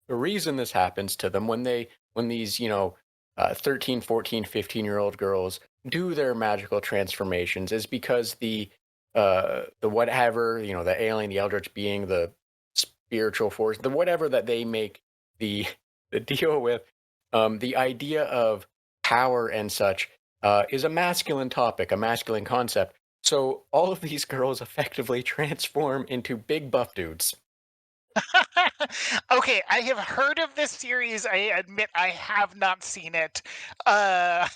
[SPEAKER 1] this happens to them when these 13, 14, 15-year-old girls do their magical transformations is because the whatever, the alien, the eldritch being, the spiritual force, the whatever that they make the the deal with, the idea of power and such is a masculine topic, a masculine concept. So all of these girls effectively transform into big buff dudes.
[SPEAKER 2] Okay, I have heard of this series. I admit I have not seen it. Uh,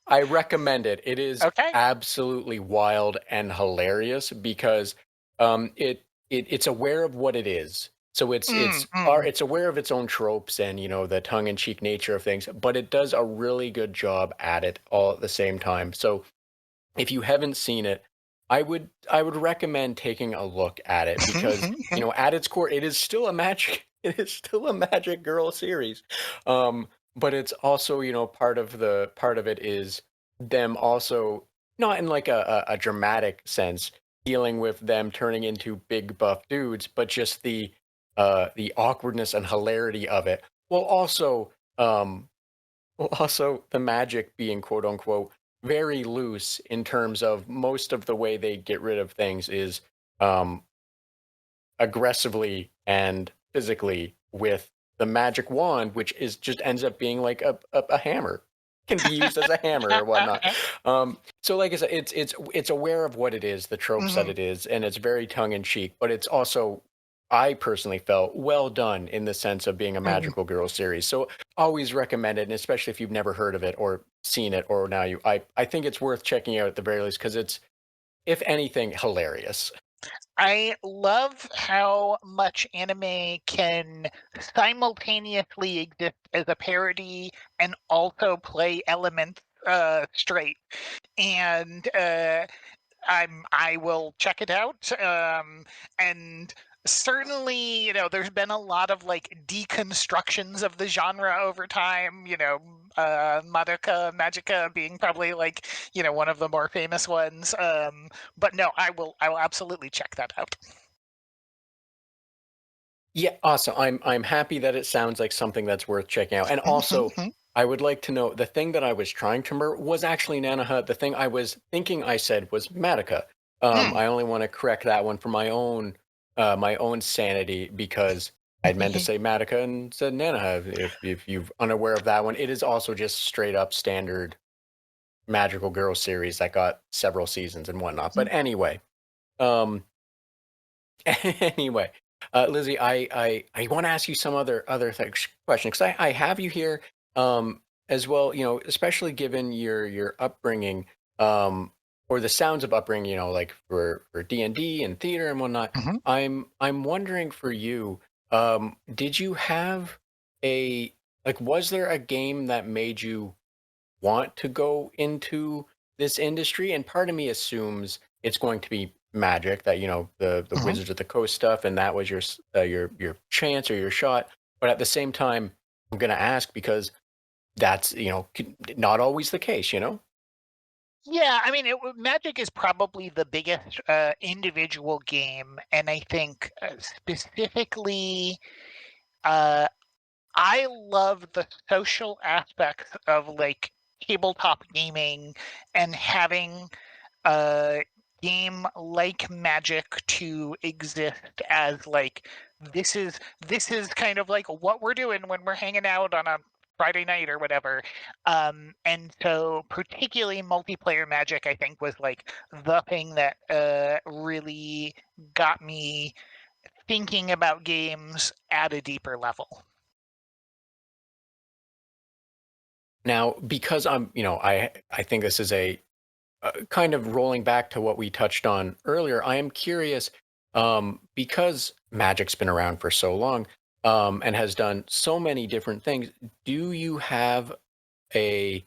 [SPEAKER 1] I recommend it. It is
[SPEAKER 2] okay.
[SPEAKER 1] absolutely wild and hilarious because it's aware of what it is. So
[SPEAKER 2] Mm.
[SPEAKER 1] it's aware of its own tropes and the tongue-in-cheek nature of things, but it does a really good job at it all at the same time. So if you haven't seen it, I would recommend taking a look at it because at its core it is still a magic it is still a Magic Girl series, but it's also part of it is them also not in like a dramatic sense dealing with them turning into big buff dudes, but just the awkwardness and hilarity of it, while also the magic being quote unquote very loose in terms of most of the way they get rid of things is um, aggressively and physically with the magic wand, which is just ends up being like a hammer, can be used as a hammer or whatnot. So like I said, it's aware of what it is, the tropes that
[SPEAKER 2] Mhm.
[SPEAKER 1] it is, and it's very tongue in cheek, but it's also, I personally felt, well done in the sense of being a
[SPEAKER 2] Mm.
[SPEAKER 1] magical girl series. So always recommend it, and especially if you've never heard of it or seen it, or now I think it's worth checking out at the very least because it's, if anything, hilarious.
[SPEAKER 2] I love how much anime can simultaneously exist as a parody and also play elements straight. And I will check it out. And certainly, there's been a lot of like deconstructions of the genre over time. Madoka Magica being probably like one of the more famous ones. But no, I will absolutely check that out.
[SPEAKER 1] Yeah, awesome. I'm happy that it sounds like something that's worth checking out. And also, I would like to know the thing that I was trying to remember was actually Nanoha. The thing I was thinking I said was Madoka.
[SPEAKER 2] Mm.
[SPEAKER 1] I only want to correct that one for my own sanity because I'd meant to say Madoka and said Nanoha. If you're unaware of that one, it is also just straight up standard magical girl series that got several seasons and whatnot. But anyway, um, anyway, Lizzie, I want to ask you some question because I have you here as well. Especially given your upbringing, or the sounds of upbringing. Like for D&D and theater and whatnot.
[SPEAKER 2] Mhm.
[SPEAKER 1] I'm wondering for you, did you have a was there a game that made you want to go into this industry? And part of me assumes it's going to be magic, that the
[SPEAKER 2] Mhm.
[SPEAKER 1] Wizards of the Coast stuff, and that was your chance or your shot. But at the same time, I'm going to ask because that's not always the case.
[SPEAKER 2] Yeah, I mean, Magic is probably the biggest individual game, and I think specifically, I love the social aspects of like tabletop gaming and having a game like Magic to exist as like this is kind of like what we're doing when we're hanging out on a Friday night or whatever. And so particularly multiplayer Magic, I think, was like the thing that really got me thinking about games at a deeper level.
[SPEAKER 1] Now, because I think this is a kind of rolling back to what we touched on earlier. I am curious, because Magic's been around for so long, and has done so many different things. Do you have a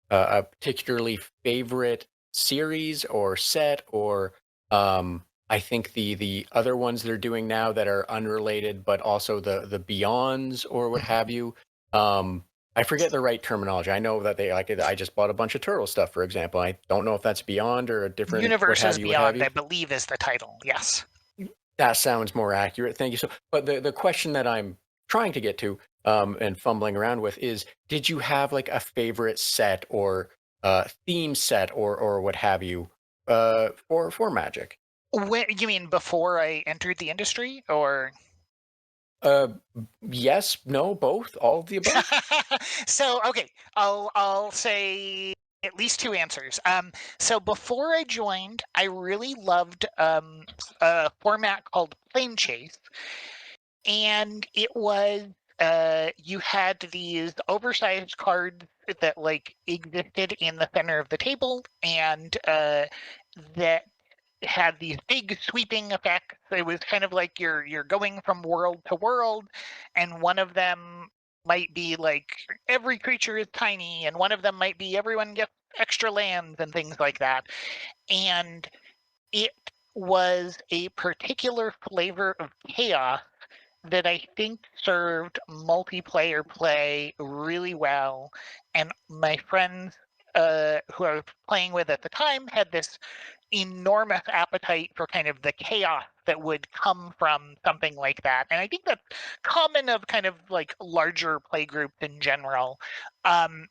[SPEAKER 1] a particularly favorite series or set, or I think the other ones they're doing now that are unrelated, but also the Beyonds or what have you. Um, I forget the right terminology. I know that they like it. I just bought a bunch of turtle stuff, for example. I don't know if that's Beyond or a different
[SPEAKER 2] Universes
[SPEAKER 1] what have
[SPEAKER 2] Beyond,
[SPEAKER 1] you.
[SPEAKER 2] I believe, is the title. Yes.
[SPEAKER 1] That sounds more accurate. Thank you. So, but the question that I'm trying to get to, and fumbling around with is, did you have like a favorite set or theme set or what have you, for Magic?
[SPEAKER 2] When, you mean before I entered the industry, or?
[SPEAKER 1] Uh, yes, no, both, all of the above.
[SPEAKER 2] So okay, I'll say at least two answers. So before I joined, I really loved a format called Plane Chase, and it was you had these oversized cards that like existed in the center of the table, and that had these big sweeping effects. It was kind of like you're going from world to world, and one of them might be like every creature is tiny, and one of them might be everyone gets extra lands and things like that. And it was a particular flavor of chaos that I think served multiplayer play really well. And my friends who I was playing with at the time had this enormous appetite for kind of the chaos that would come from something like that. And I think that's common of kind of like larger play groups in general. Um,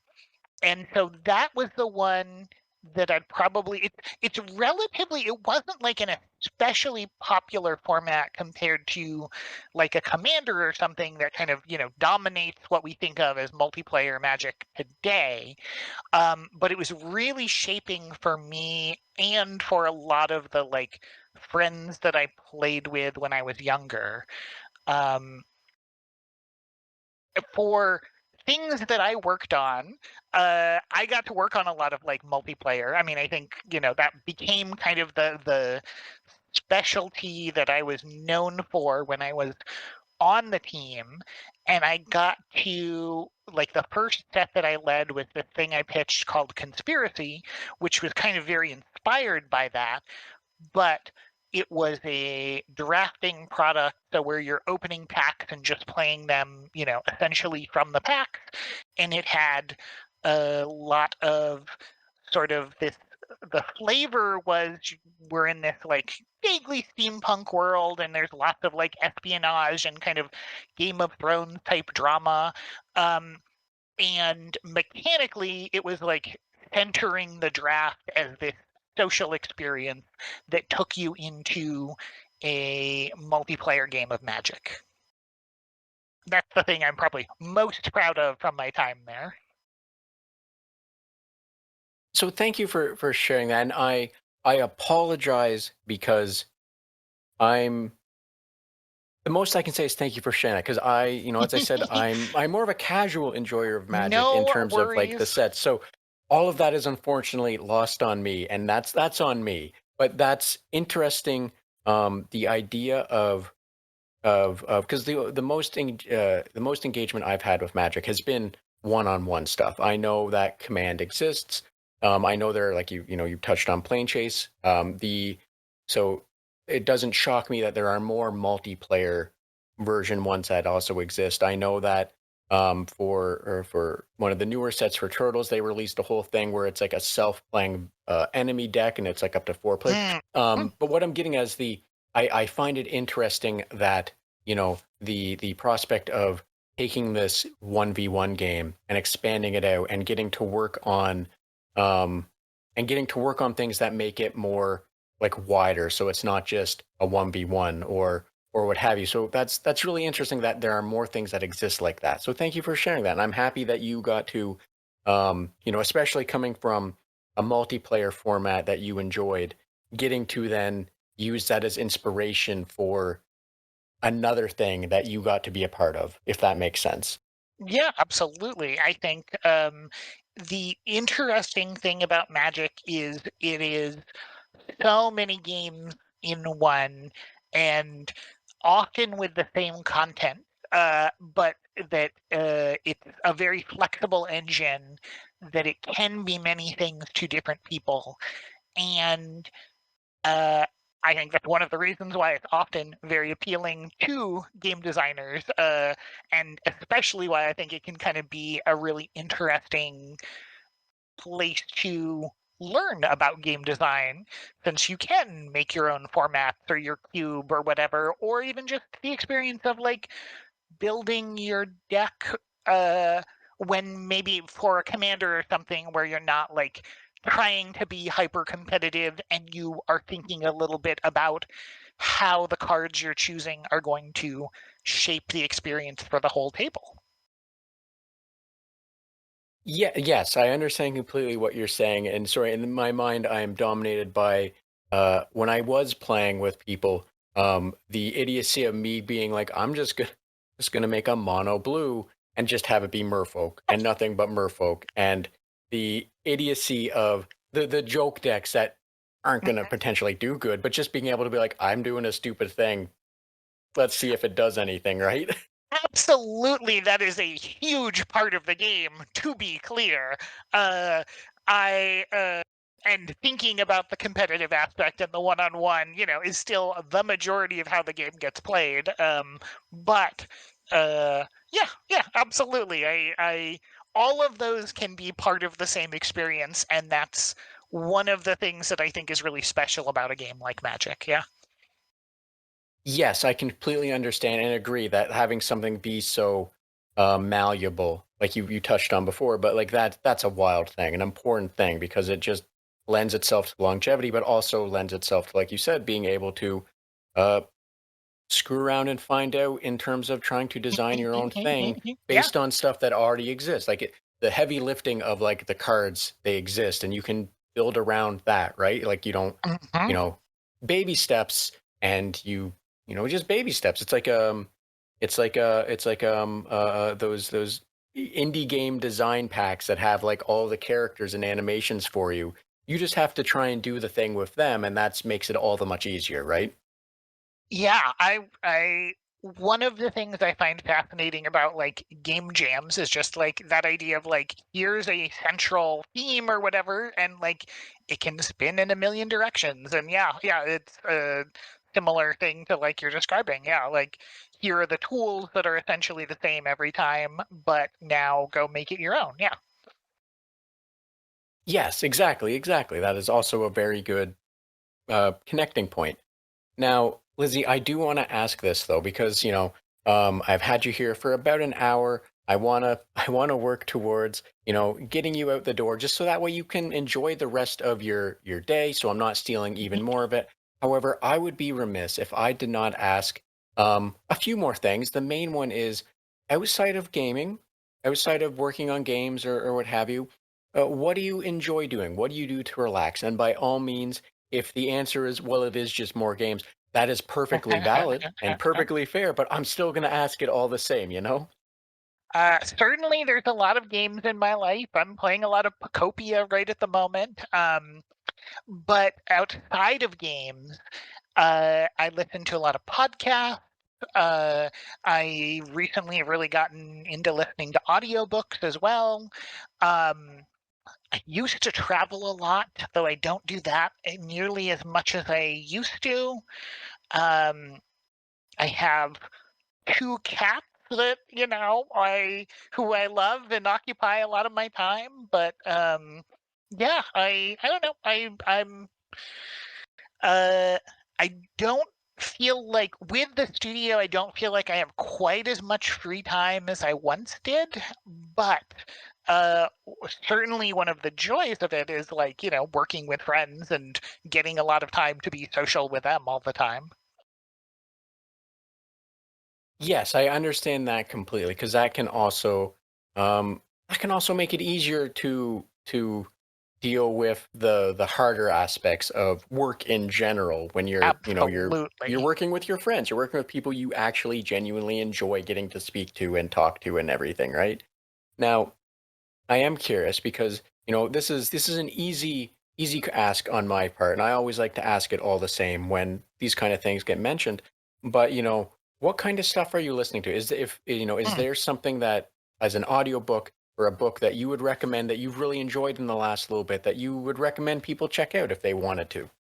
[SPEAKER 2] and so that was the one that I'd probably it's relatively, it wasn't like an especially popular format compared to like a Commander or something that kind of, dominates what we think of as multiplayer Magic today. But it was really shaping for me and for a lot of the like friends that I played with when I was younger. Um, for things that I worked on, I got to work on a lot of like multiplayer. I mean, I think that became kind of the specialty that I was known for when I was on the team. And I got to like the first set that I led with the thing I pitched called Conspiracy, which was kind of very inspired by that, but it was a drafting product, so where you're opening packs and just playing them, essentially from the packs. And it had a lot of sort of this, the flavor was we're in this like vaguely steampunk world, and there's lots of like espionage and kind of Game of Thrones type drama. And mechanically, it was like entering the draft as this social experience that took you into a multiplayer game of Magic. That's the thing I'm probably most proud of from my time there.
[SPEAKER 1] So thank you for sharing that. And I apologize because I'm the most I can say is thank you for sharing that, because as I said, I'm more of a casual enjoyer of Magic in
[SPEAKER 2] No
[SPEAKER 1] terms of like the
[SPEAKER 2] worries.
[SPEAKER 1] sets. So all of that is unfortunately lost on me, and that's on me. But that's interesting. The idea of because the most engagement I've had with Magic has been one-on-one stuff. I know that command exists. I know there are, like you touched on plane chase. The So it doesn't shock me that there are more multiplayer version ones that also exist. I know that for one of the newer sets for Turtles, they released a whole thing where it's like a self-playing enemy deck, and it's like up to 4 players.
[SPEAKER 2] Mm.
[SPEAKER 1] But what I'm getting as I find it interesting that the prospect of taking this 1v1 game and expanding it out and um, getting to work on things that make it more like wider, so it's not just a 1v1 or what have you. So that's really interesting that there are more things that exist like that. So thank you for sharing that. And I'm happy that you got to, especially coming from a multiplayer format that you enjoyed, getting to then use that as inspiration for another thing that you got to be a part of, if that makes sense.
[SPEAKER 2] Yeah, absolutely. I think the interesting thing about Magic is it is so many games in one, and often with the same content, but that it's a very flexible engine, that it can be many things to different people. And uh, I think that's one of the reasons why it's often very appealing to game designers, and especially why I think it can kind of be a really interesting place to learn about game design, since you can make your own formats or your cube or whatever, or even just the experience of like building your deck, uh, when maybe for a commander or something where you're not like trying to be hyper competitive, and you are thinking a little bit about how the cards you're choosing are going to shape the experience for the whole table.
[SPEAKER 1] Yeah, yes, I understand completely what you're saying. And sorry, in my mind, I am dominated by when I was playing with people, the idiocy of me being like, I'm just gonna make a mono blue and just have it be merfolk and nothing but merfolk. And the idiocy of the joke decks that aren't gonna potentially do good, but just being able to be like, I'm doing a stupid thing. Let's see if it does anything, right?
[SPEAKER 2] Absolutely, that is a huge part of the game, to be clear. Uh, I and thinking about the competitive aspect and the one-on-one, is still the majority of how the game gets played. But yeah, absolutely. I all of those can be part of the same experience, and that's one of the things that I think is really special about a game like Magic. Yeah.
[SPEAKER 1] Yes, I completely understand and agree that having something be so malleable, like you touched on before, but like that's a wild thing, an important thing because it just lends itself to longevity, but also lends itself to, like you said, being able to uh, screw around and find out in terms of trying to design your own thing
[SPEAKER 2] Yeah.
[SPEAKER 1] based on stuff that already exists. The heavy lifting of like the cards, they exist, and you can build around that, right? Like you don't, you
[SPEAKER 2] Mhm.
[SPEAKER 1] know, baby steps, and just baby steps. Those indie game design packs that have like all the characters and animations for you. You just have to try and do the thing with them, and that makes it all the much easier, right?
[SPEAKER 2] Yeah, I one of the things I find fascinating about like game jams is just like that idea of like here's a central theme or whatever, and like it can spin in a million directions. And yeah, it's a similar thing to like you're describing. Yeah, like here are the tools that are essentially the same every time, but now go make it your own. Yeah.
[SPEAKER 1] Yes, exactly, exactly. That is also a very good connecting point. Now, Lizzie, I do want to ask this though, because I've had you here for about an hour. I wanna work towards getting you out the door, just so that way you can enjoy the rest of your day. So I'm not stealing even more of it. However, I would be remiss if I did not ask a few more things. The main one is outside of gaming, outside of working on games or what have you. What do you enjoy doing? What do you do to relax? And by all means, if the answer is, well, it is just more games, that is perfectly valid and perfectly fair, but I'm still going to ask it all the same, you know?
[SPEAKER 2] Certainly, there's a lot of games in my life. I'm playing a lot of Pacopia right at the moment. But outside of games, I listen to a lot of podcasts. Uh, I recently have really gotten into listening to audiobooks as well. Um, I used to travel a lot, though I don't do that nearly as much as I used to. Um, I have two cats. that, who I love and occupy a lot of my time. But yeah, I don't know. Uh, I don't feel like with the studio, I don't feel like I have quite as much free time as I once did. But certainly one of the joys of it is working with friends and getting a lot of time to be social with them all the time.
[SPEAKER 1] Yes, I understand that completely because that can also make it easier to deal with the harder aspects of work in general when you're
[SPEAKER 2] Absolutely.
[SPEAKER 1] working with your friends, you're working with people you actually genuinely enjoy getting to speak to and talk to and everything, right? Now, I am curious because, this is an easy ask on my part, and I always like to ask it all the same when these kind of things get mentioned. But, what kind of stuff are you listening to? Is
[SPEAKER 2] Mm.
[SPEAKER 1] there something that as an audiobook or a book that you would recommend that you've really enjoyed in the last little bit that you would recommend people check out if they wanted to?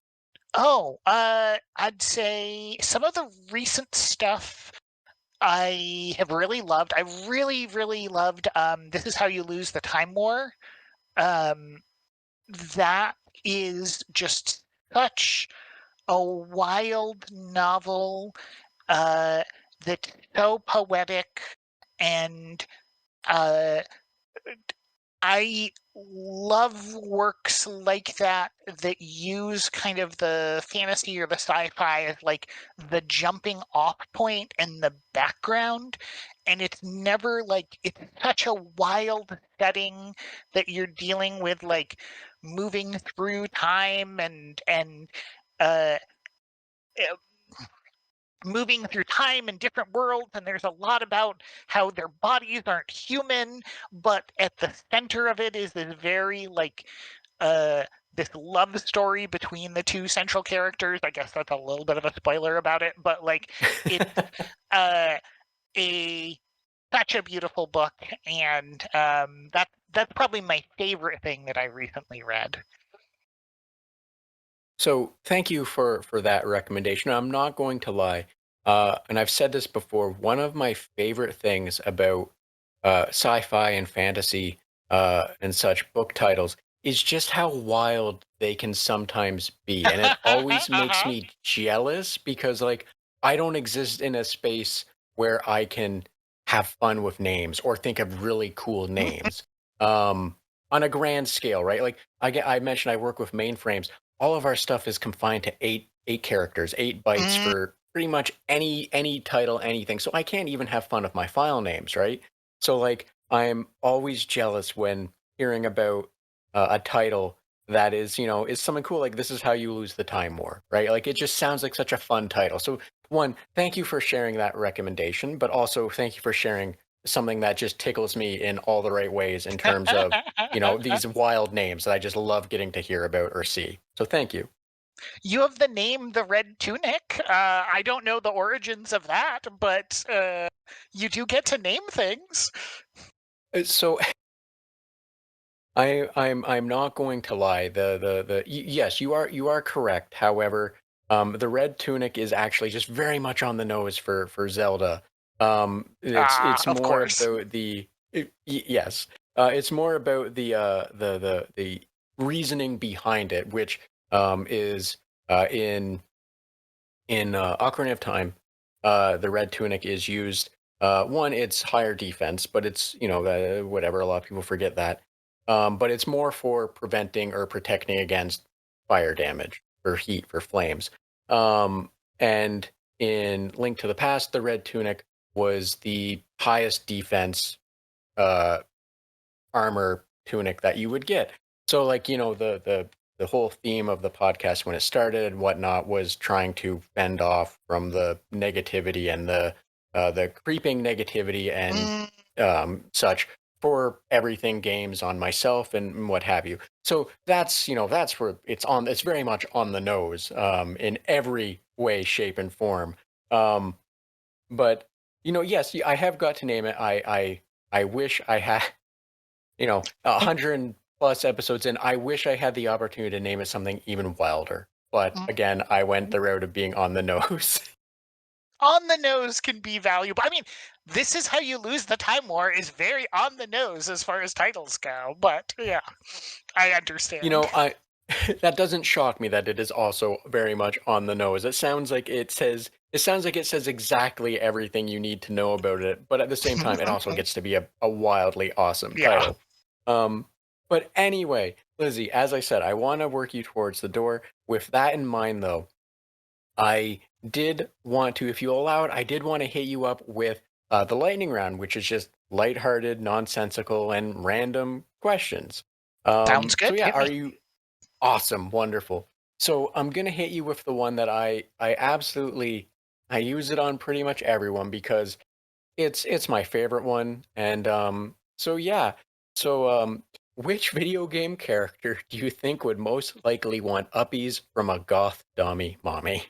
[SPEAKER 2] Oh, I'd say some of the recent stuff I have really loved. I really, really loved This Is How You Lose the Time War. Um, that is just such a wild novel uh, that's so poetic and uh, I love works like that that use kind of the fantasy or the sci-fi as the jumping off point and the background. And it's never it's such a wild setting that you're dealing with moving through time and uh moving through time in different worlds, and there's a lot about how their bodies aren't human, but at the center of it is this very uh this love story between the two central characters. I guess that's a little bit of a spoiler about it, but it's uh a such a beautiful book, and that's probably my favorite thing that I recently read.
[SPEAKER 1] So thank you for that recommendation. I'm not going to lie, and I've said this before. One of my favorite things about sci-fi and fantasy and such book titles is just how wild they can sometimes be, and it always makes
[SPEAKER 2] Uh-huh.
[SPEAKER 1] me jealous because I don't exist in a space where I can have fun with names or think of really cool names um, on a grand scale, right? Like I mentioned, I work with mainframes. All of our stuff is confined to eight characters, 8 bytes
[SPEAKER 2] Mm.
[SPEAKER 1] for pretty much any title, anything. So I can't even have fun with my file names, right? So I'm always jealous when hearing about a title that is something cool. Like This Is How You Lose the Time War, right? Like it just sounds like such a fun title. So one, thank you for sharing that recommendation, but also thank you for sharing something that just tickles me in all the right ways in terms of these wild names that I just love getting to hear about or see. So thank you.
[SPEAKER 2] You have the name the Red Tunic. I don't know the origins of that, but you do get to name things.
[SPEAKER 1] So I'm not going to lie. Yes, you are correct. However, the red tunic is actually just very much on the nose for Zelda. It's
[SPEAKER 2] Of
[SPEAKER 1] more
[SPEAKER 2] course.
[SPEAKER 1] about yes, it's more about the reasoning behind it, which is in Ocarina of Time, the red tunic is used. One, it's higher defense, but it's whatever. A lot of people forget that. But it's more for preventing or protecting against fire damage, for heat, for flames. And in Link to the Past, the red tunic was the highest defense uh, armor tunic that you would get. So the whole theme of the podcast when it started and whatnot was trying to fend off from the negativity and the creeping negativity and
[SPEAKER 2] Mm.
[SPEAKER 1] such for everything games on myself and what have you. So that's where it's very much on the nose in every way, shape, and form. Um, but yes, I have got to name it. I wish I had 100 plus episodes in. I wish I had the opportunity to name it something even wilder. But again, I went the road of being on the nose.
[SPEAKER 2] on the nose can be valuable. I mean, This Is How You Lose the Time War is very on the nose as far as titles go, but yeah, I understand.
[SPEAKER 1] I that doesn't shock me that it is also very much on the nose. It sounds like it says exactly everything you need to know about it, but at the same time, it also gets to be a wildly awesome
[SPEAKER 2] Yeah.
[SPEAKER 1] title. But anyway, Lizzie, as I said, I want to work you towards the door. With that in mind, though, I did want to, if you allow it, I did want to hit you up with the lightning round, which is just lighthearted, nonsensical, and random questions.
[SPEAKER 2] Sounds
[SPEAKER 1] So
[SPEAKER 2] good.
[SPEAKER 1] yeah,
[SPEAKER 2] Hit
[SPEAKER 1] are
[SPEAKER 2] me.
[SPEAKER 1] you awesome, wonderful? So I'm gonna hit you with the one that I absolutely I use it on pretty much everyone because it's my favorite one, and so yeah, so which video game character do you think would most likely want uppies from a goth dummy mommy?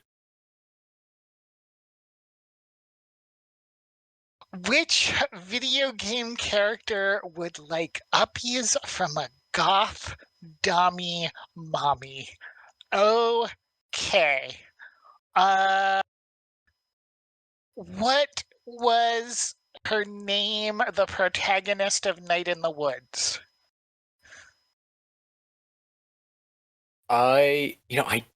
[SPEAKER 2] Which video game character would like uppies from a goth dummy mommy? Okay. Uh, what was her name, the protagonist of Night in the Woods?
[SPEAKER 1] I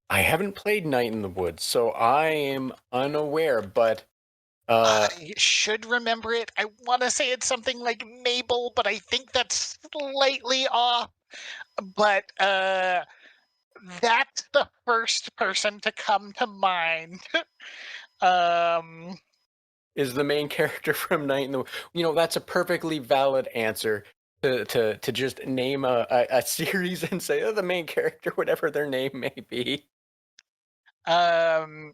[SPEAKER 1] haven't played Night in the Woods, so I am unaware, but uh
[SPEAKER 2] I should remember it. I want to say it's something like Mabel, but I think that's slightly off. But that's the first person to come to mind. Um,
[SPEAKER 1] is the main character from Night in the That's a perfectly valid answer to just name a series and say, oh, the main character, whatever their name may be.
[SPEAKER 2] um,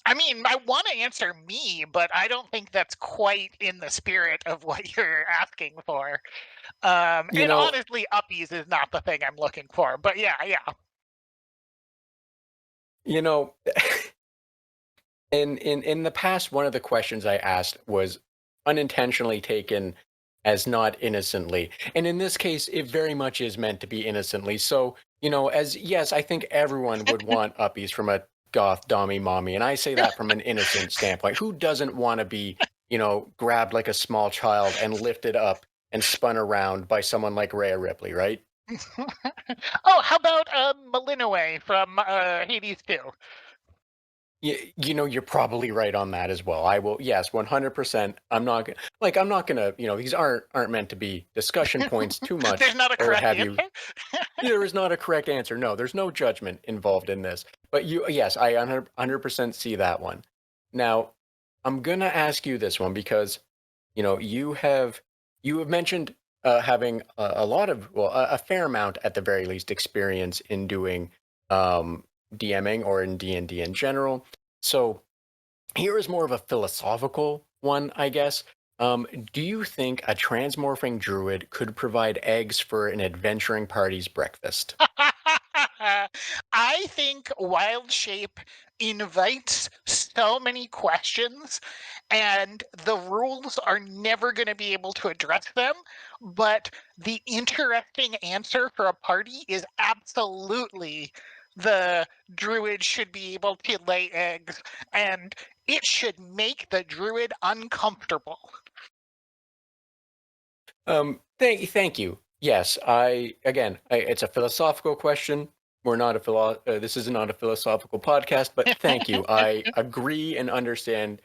[SPEAKER 2] I mean, I want to answer me, but I don't think that's quite in the spirit of what you're asking for.
[SPEAKER 1] You
[SPEAKER 2] And
[SPEAKER 1] know,
[SPEAKER 2] honestly, uppies is not the thing I'm looking for. But yeah, yeah.
[SPEAKER 1] you know, in the past, one of the questions I asked was unintentionally taken as not innocently. And in this case, it very much is meant to be innocently. So, as yes, I think everyone would want uppies from a goth dommy mommy. And I say that from an innocent standpoint. Who doesn't want to be, grabbed like a small child and lifted up and spun around by someone like Rhea Ripley, right?
[SPEAKER 2] Oh, how about Malinoway from Hades 2?
[SPEAKER 1] You're probably right on that as well. I will, yes, 100%. I'm not gonna, these aren't meant to be discussion points too
[SPEAKER 2] There's
[SPEAKER 1] much
[SPEAKER 2] not a
[SPEAKER 1] or what
[SPEAKER 2] correct
[SPEAKER 1] have
[SPEAKER 2] answer.
[SPEAKER 1] you. There is not a correct answer. No, there's no judgment involved in this. But yes, I 100% see that one. Now, I'm gonna ask you this one because, you have mentioned having a lot of, well, a fair amount at the very least experience in doing um, DMing or in D&D in general. So here is more of a philosophical one, I guess. Do you think a transmorphing druid could provide eggs for an adventuring party's breakfast?
[SPEAKER 2] I think Wild Shape invites so many questions, and the rules are never going to be able to address them. But the interesting answer for a party is absolutely the druid should be able to lay eggs, and it should make the druid uncomfortable.
[SPEAKER 1] Thank you. Yes, it's a philosophical question. This is not a philosophical podcast, but thank you. I agree and understand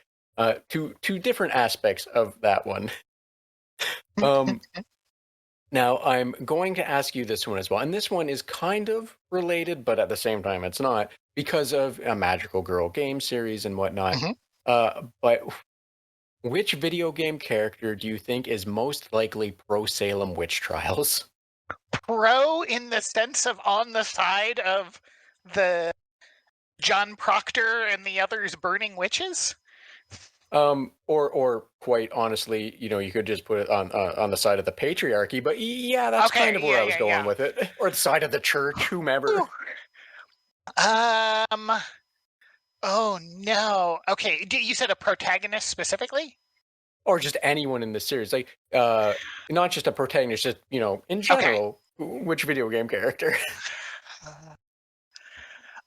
[SPEAKER 1] two different aspects of that one. Um, Now, I'm going to ask you this one as well. And this one is kind of related, but at the same time, it's not because of a Magical Girl game series and whatnot.
[SPEAKER 2] Mhm.
[SPEAKER 1] But which video game character do you think is most likely pro Salem witch trials?
[SPEAKER 2] Pro in the sense of on the side of the John Proctor and the others burning witches?
[SPEAKER 1] Or quite honestly, you could just put it on the side of the patriarchy. But yeah, that's kind
[SPEAKER 2] Okay,
[SPEAKER 1] of where
[SPEAKER 2] yeah,
[SPEAKER 1] I was
[SPEAKER 2] yeah,
[SPEAKER 1] going
[SPEAKER 2] yeah.
[SPEAKER 1] with it, or the side of the church, whomever.
[SPEAKER 2] Whew. Um. Oh no. Okay. You said a protagonist specifically?
[SPEAKER 1] Or just anyone in the series, like not just a protagonist, just in
[SPEAKER 2] Okay.
[SPEAKER 1] general, which video game character?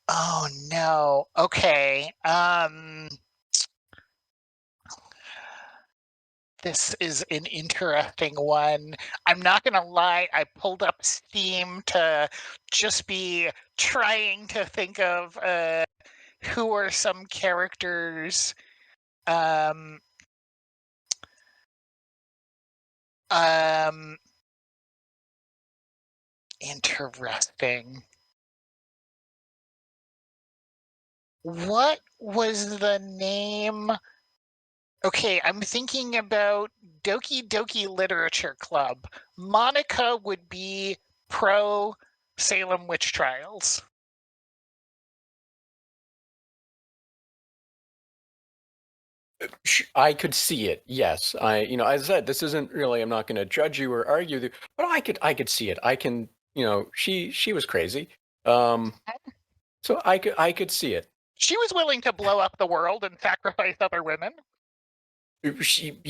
[SPEAKER 2] Oh no. Okay. This is an interesting one. I'm not going to lie, I pulled up Steam to just be trying to think of who are some characters. Interesting. What was the name? Okay, I'm thinking about Doki Doki Literature Club. Monica would be pro Salem Witch Trials.
[SPEAKER 1] I could see it. Yes, as I said, this isn't really. I'm not going to judge you or argue, but I could see it. I can, she was crazy. So I could see it.
[SPEAKER 2] She was willing to blow up the world and sacrifice other women.
[SPEAKER 1] She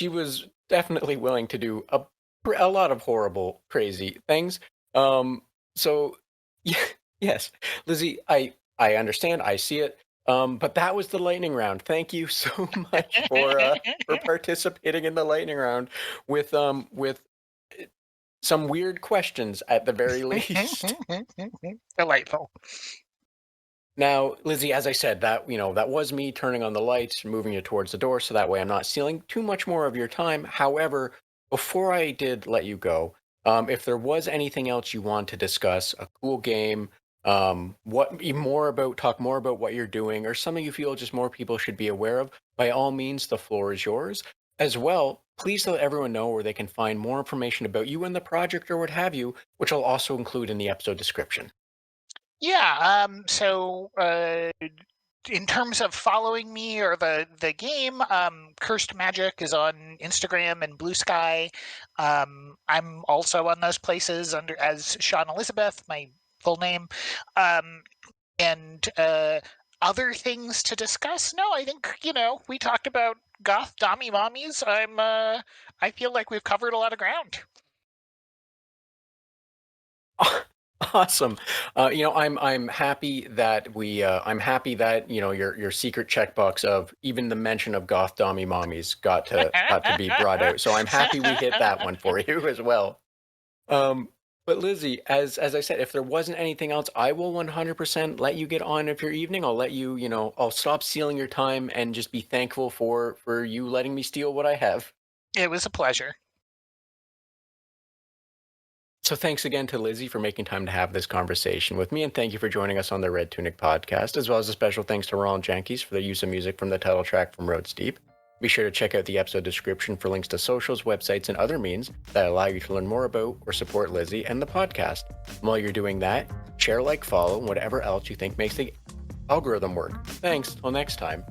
[SPEAKER 1] was definitely willing to do a lot of horrible, crazy things. So yeah, yes, Lizzie, I understand. I see it. But that was the lightning round. Thank you so much for participating in the lightning round with some weird questions at the very least.
[SPEAKER 2] Delightful.
[SPEAKER 1] Now, Lizzie, as I said, that was me turning on the lights, moving you towards the door, so that way I'm not stealing too much more of your time. However, before I did let you go, if there was anything else you want to discuss, a cool game, talk more about what you're doing, or something you feel just more people should be aware of, by all means, the floor is yours. As well, please let everyone know where they can find more information about you and the project or what have you, which I'll also include in the episode description.
[SPEAKER 2] Yeah, so in terms of following me or the game, Cursed Magic is on Instagram and Blue Sky. I'm also on those places as Sean Elizabeth, my full name. And other things to discuss? No, I think, we talked about goth dommy mommies. I feel like we've covered a lot of ground.
[SPEAKER 1] Awesome. I'm happy that I'm happy that your secret checkbox of even the mention of goth dommy mommies got to be brought out. So I'm happy we hit that one for you as well. But Lizzie, as I said, if there wasn't anything else, I will 100% let you get on of your evening. I'll let you, I'll stop stealing your time and just be thankful for you letting me steal what I have.
[SPEAKER 2] It was a pleasure.
[SPEAKER 1] So thanks again to Lizzie for making time to have this conversation with me, and thank you for joining us on the Red Tunic Podcast, as well as a special thanks to Roland Jenkins for the use of music from the title track from Road Steep. Be sure to check out the episode description for links to socials, websites, and other means that allow you to learn more about or support Lizzie and the podcast. And while you're doing that, share, like, follow, and whatever else you think makes the algorithm work. Thanks, till next time.